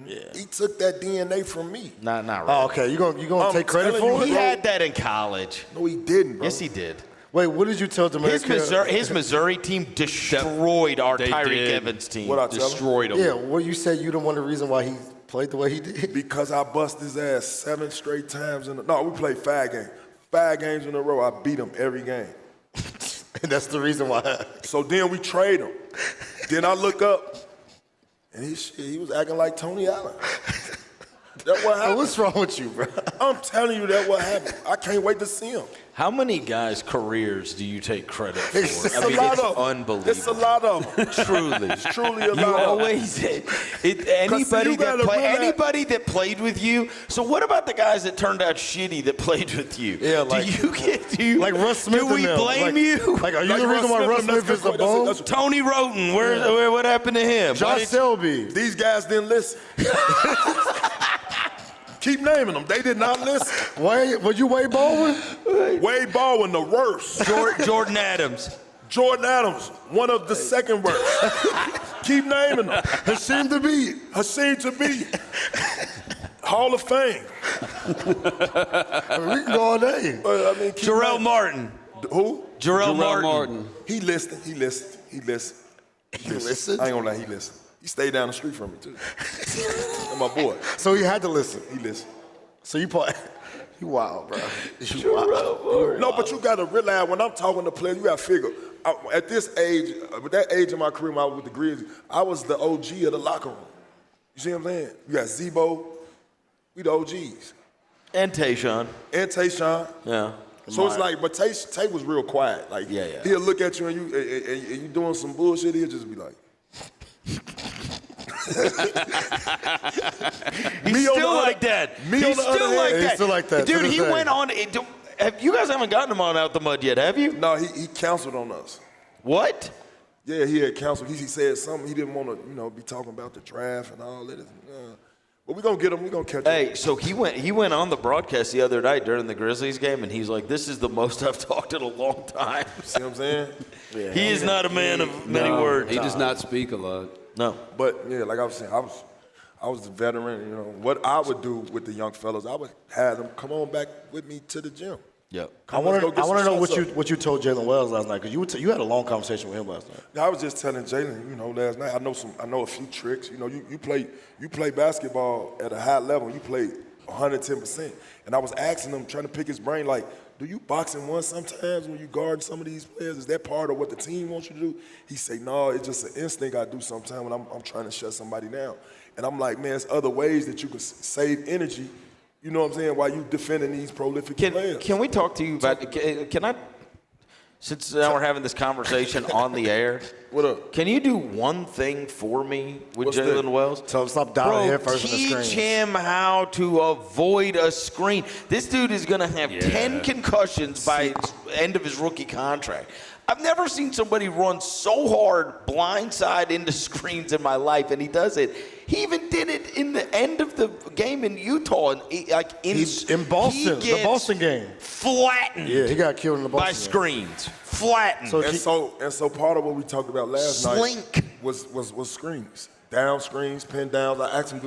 Yeah. He took that DNA from me. Not really. Oh, okay. You gonna take credit telling for you, it? He had that in college. No, he didn't, bro. Yes, he did. Wait, what did you tell Demaric? His Missouri team destroyed our They Tyreek did. Evans team. What I tell him? destroyed him. Yeah, well, you said you didn't want the reason why he played the way he did. Because I bust his ass 7 straight times. No, we played 5 games. 5 games in a row, I beat him every game. And that's the reason why. So then we trade him. Then I look up, and he was acting like Tony Allen. That's what happened. What's wrong with you, bro? I'm telling you that what happened. I can't wait to see him. How many guys' careers do you take credit for? It's I mean, a lot it's of them. unbelievable. It's a lot of them. Truly. It's truly a lot You of them. always you gotta realize- anybody that played with you. So what about the guys that turned out shitty that played with you? Yeah, like like Russ Smith. Do we and them. blame you? Like, are you Like the reason why Russ Smith is a bum? Tony Roten, what happened to him? Josh Selby. These guys didn't listen. Keep naming them. They did not listen. Were you Wade Baldwin? Wade Baldwin, the worst. Jordan Adams. Jordan Adams, one of the second worst. Keep naming them. Hasheem Thabit. Hall of Fame. We can go all day. Jarrell Martin. Who? Jarrell Martin. He listened. He listened. I ain't gonna lie, he listened. He stayed down the street from me, too. That's my boy. So he had to listen. He listened. So you wild, bro. No, but you got to realize when I'm talking to players, you got to figure. At this age, with that age of my career when I was with the Grizzlies, I was the OG of the locker room. You see what I'm saying? You got Zebo. We the OGs. And Tayshaun. Yeah. So it's like, but Tay was real quiet. Like, he'll look at you and you doing some bullshit, he'll just be like. He's still like that. He's still like that. Dude, he went on. You guys haven't gotten him on Out the Mud yet, have you? No, he counseled on us. What? Yeah, he had counseled. He said something. He didn't want to, be talking about the draft and all that. But we're going to get him. We're going to catch him. Hey, so he went on the broadcast the other night during the Grizzlies game, and he's like, this is the most I've talked in a long time. See what I'm saying? Yeah, he is not a man of many words. He does not speak a lot. No. But, yeah, like I was saying, I was a veteran. What I would do with the young fellas, I would have them come on back with me to the gym. Yep. I want to know what you told Jalen Wells last night, because you had a long conversation with him last night. Yeah, I was just telling Jalen, last night I know a few tricks. You play basketball at a high level. You play 110%, and I was asking him, trying to pick his brain, like, do you box and one sometimes when you guard some of these players? Is that part of what the team wants you to do? He say, no, it's just an instinct I do sometimes when I'm trying to shut somebody down. And I'm like, man, there's other ways that you can save energy. You know what I'm saying? While you defending these prolific players. Can we talk to you about? Can I? Since now we're having this conversation on the air. What up? Can you do one thing for me with Jalen Wells? Tell him stop diving head first in the screen. Teach him how to avoid a screen. This dude is going to have 10 concussions by end of his rookie contract. I've never seen somebody run so hard blindside into screens in my life, and he does it. He even did it in the end of the game in Utah, and in Boston, the Boston game. Flattened. Yeah, he got killed in the Boston by screens. Flattened. So part of what we talked about last night was screens, down screens, pin downs. I asked him,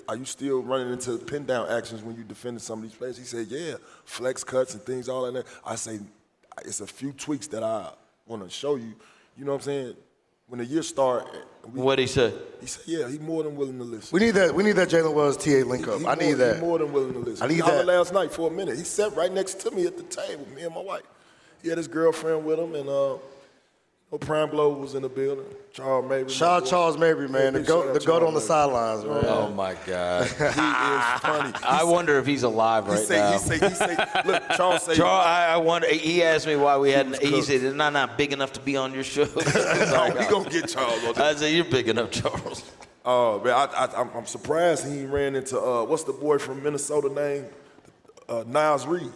are you still running into pin down actions when you defending some of these players? He said, yeah, flex cuts and things, all that. I say, it's a few tweaks that I want to show you. You know what I'm saying? When the year start, what'd he say? He said, yeah, he's more than willing to listen. We need that Jalen Wells TA link up. I need that. He's more than willing to listen. I need he that. last night for a minute. He sat right next to me at the table, me and my wife. He had his girlfriend with him, and Prime Blow was in the building. Charles Mabry. Shout out Charles Mabry, man. The goat on the sidelines, man. Oh, my God. He is funny. I wonder if he's alive now. He say, look, Charles say. I wonder, he asked me why we hadn't, he said, it's not big enough to be on your show. No, we going to get Charles on that. I said, you're big enough, Charles. Oh, man, I'm surprised he ran into, what's the boy from Minnesota name? Niles Reed.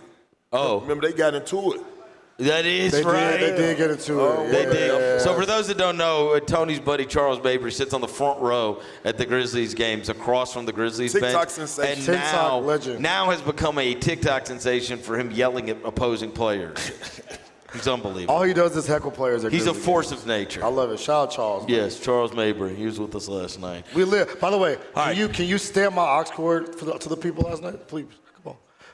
Oh. Remember, they got into it. That is right. They did get into it. They did. Yeah. So for those that don't know, Tony's buddy Charles Mabry sits on the front row at the Grizzlies games, across from the Grizzlies bench. TikTok sensation. And legend. Now has become a TikTok sensation for him yelling at opposing players. He's unbelievable. All he does is heckle players. He's a force of nature. I love it. Shout out Charles. Man. Yes, Charles Mabry. He was with us last night. We live. By the way, can you stamp my aux cord to the people last night, please?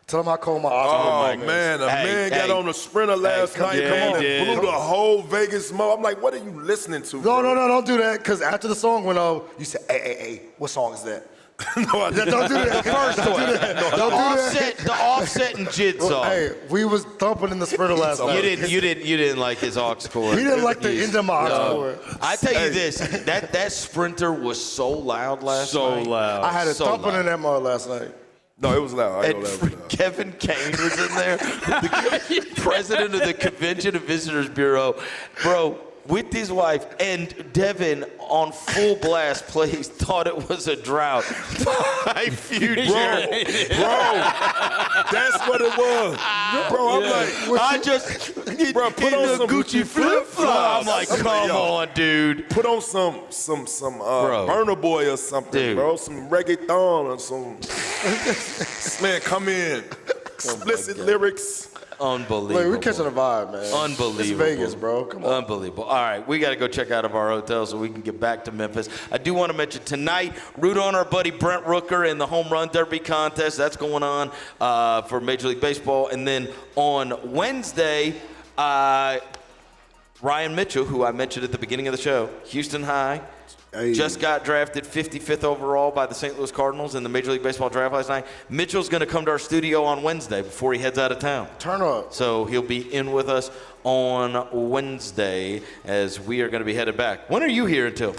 Tell them I called my aux cord. Oh, man, a man got on a sprinter last night and blew the whole Vegas mo. I'm like, what are you listening to? No, don't do that, because after the song went on, you said, hey, what song is that? No, I didn't. Don't do that. The first one. The offset and Jid song. Hey, we was thumping in the sprinter last night. You didn't like his aux cord. He didn't like the end of my aux cord. I tell you this, that sprinter was so loud last night. So loud. I had it thumping in that mud last night. No, it was loud. Kevin Kane was in there, the president of the Convention and Visitors Bureau, bro, with his wife, and Devin on full blast plays thought it was a drought. My future. Bro, that's what it was. Bro, I'm like, bro, put on some Gucci flip-flops. I'm like, come on, dude. Put on some Burner Boy or something, dude. Bro. Some reggaeton or some. Man, come in. Explicit lyrics. Unbelievable. Look, we're catching a vibe, man. Unbelievable. It's Vegas, bro. Come on. Unbelievable. All right, we got to go check out of our hotel so we can get back to Memphis. I do want to mention tonight, root on our buddy Brent Rooker in the Home Run Derby contest. That's going on for Major League Baseball. And then on Wednesday, Ryan Mitchell, who I mentioned at the beginning of the show, Houston High, just got drafted 55th overall by the St. Louis Cardinals in the Major League Baseball draft last night. Mitchell's going to come to our studio on Wednesday before he heads out of town. Turn up. So he'll be in with us on Wednesday as we are going to be headed back. When are you here until?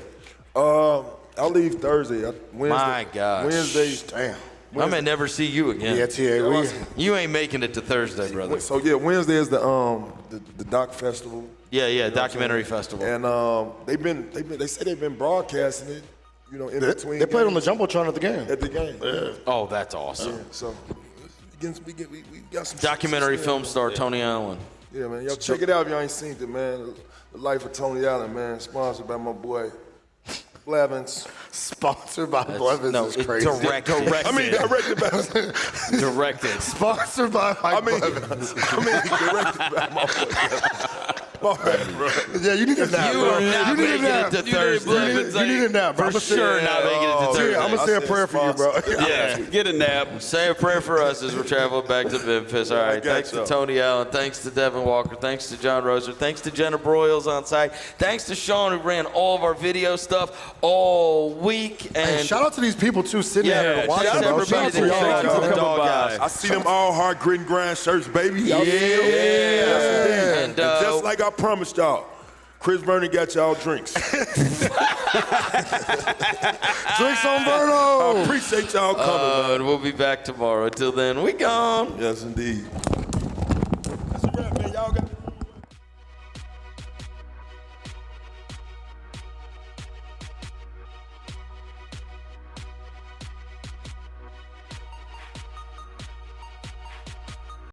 I'll leave Thursday. Wednesday. My gosh. Wednesday. Damn. I may never see you again. Yeah, TA. You ain't making it to Thursday, brother. So yeah, Wednesday is the Doc Festival. Yeah, documentary festival. And they say they've been broadcasting it, in between. They played on the Jumbotron at the game. At the game. Yeah. Oh, that's awesome. Yeah, so we got some documentary film star Tony Allen. Yeah, man. Y'all check it out if y'all ain't seen it, man. The Life of Tony Allen, man. Sponsored by my boy Blevins. Sponsored by Blevins is crazy. Directed by. Directed. Sponsored by Blevins. Directed by my boy. Yeah, you need a nap, You bro. are not You need a making nap. it to Thursday. You need a nap, bro. For sure not making it to Thursday. I'm going to say a prayer for you, bro. Yeah, get a nap. Say a prayer for us as we're traveling back to Memphis. All right, thanks to Tony Allen. Thanks to Devin Walker. Thanks to John Roser. Thanks to Jenna Broyles on site. Thanks to Sean, who ran all of our video stuff all week. And Hey, shout out to these people, too, sitting there watching. shout out to everybody that came out to the DawgHouse. I see them all hard grit and grind shirts, baby. Yeah. And just like I promised y'all, Chris Vernon got y'all drinks. Drinks on Verno. I appreciate y'all coming. And we'll be back tomorrow. Until then, we gone. Yes, indeed.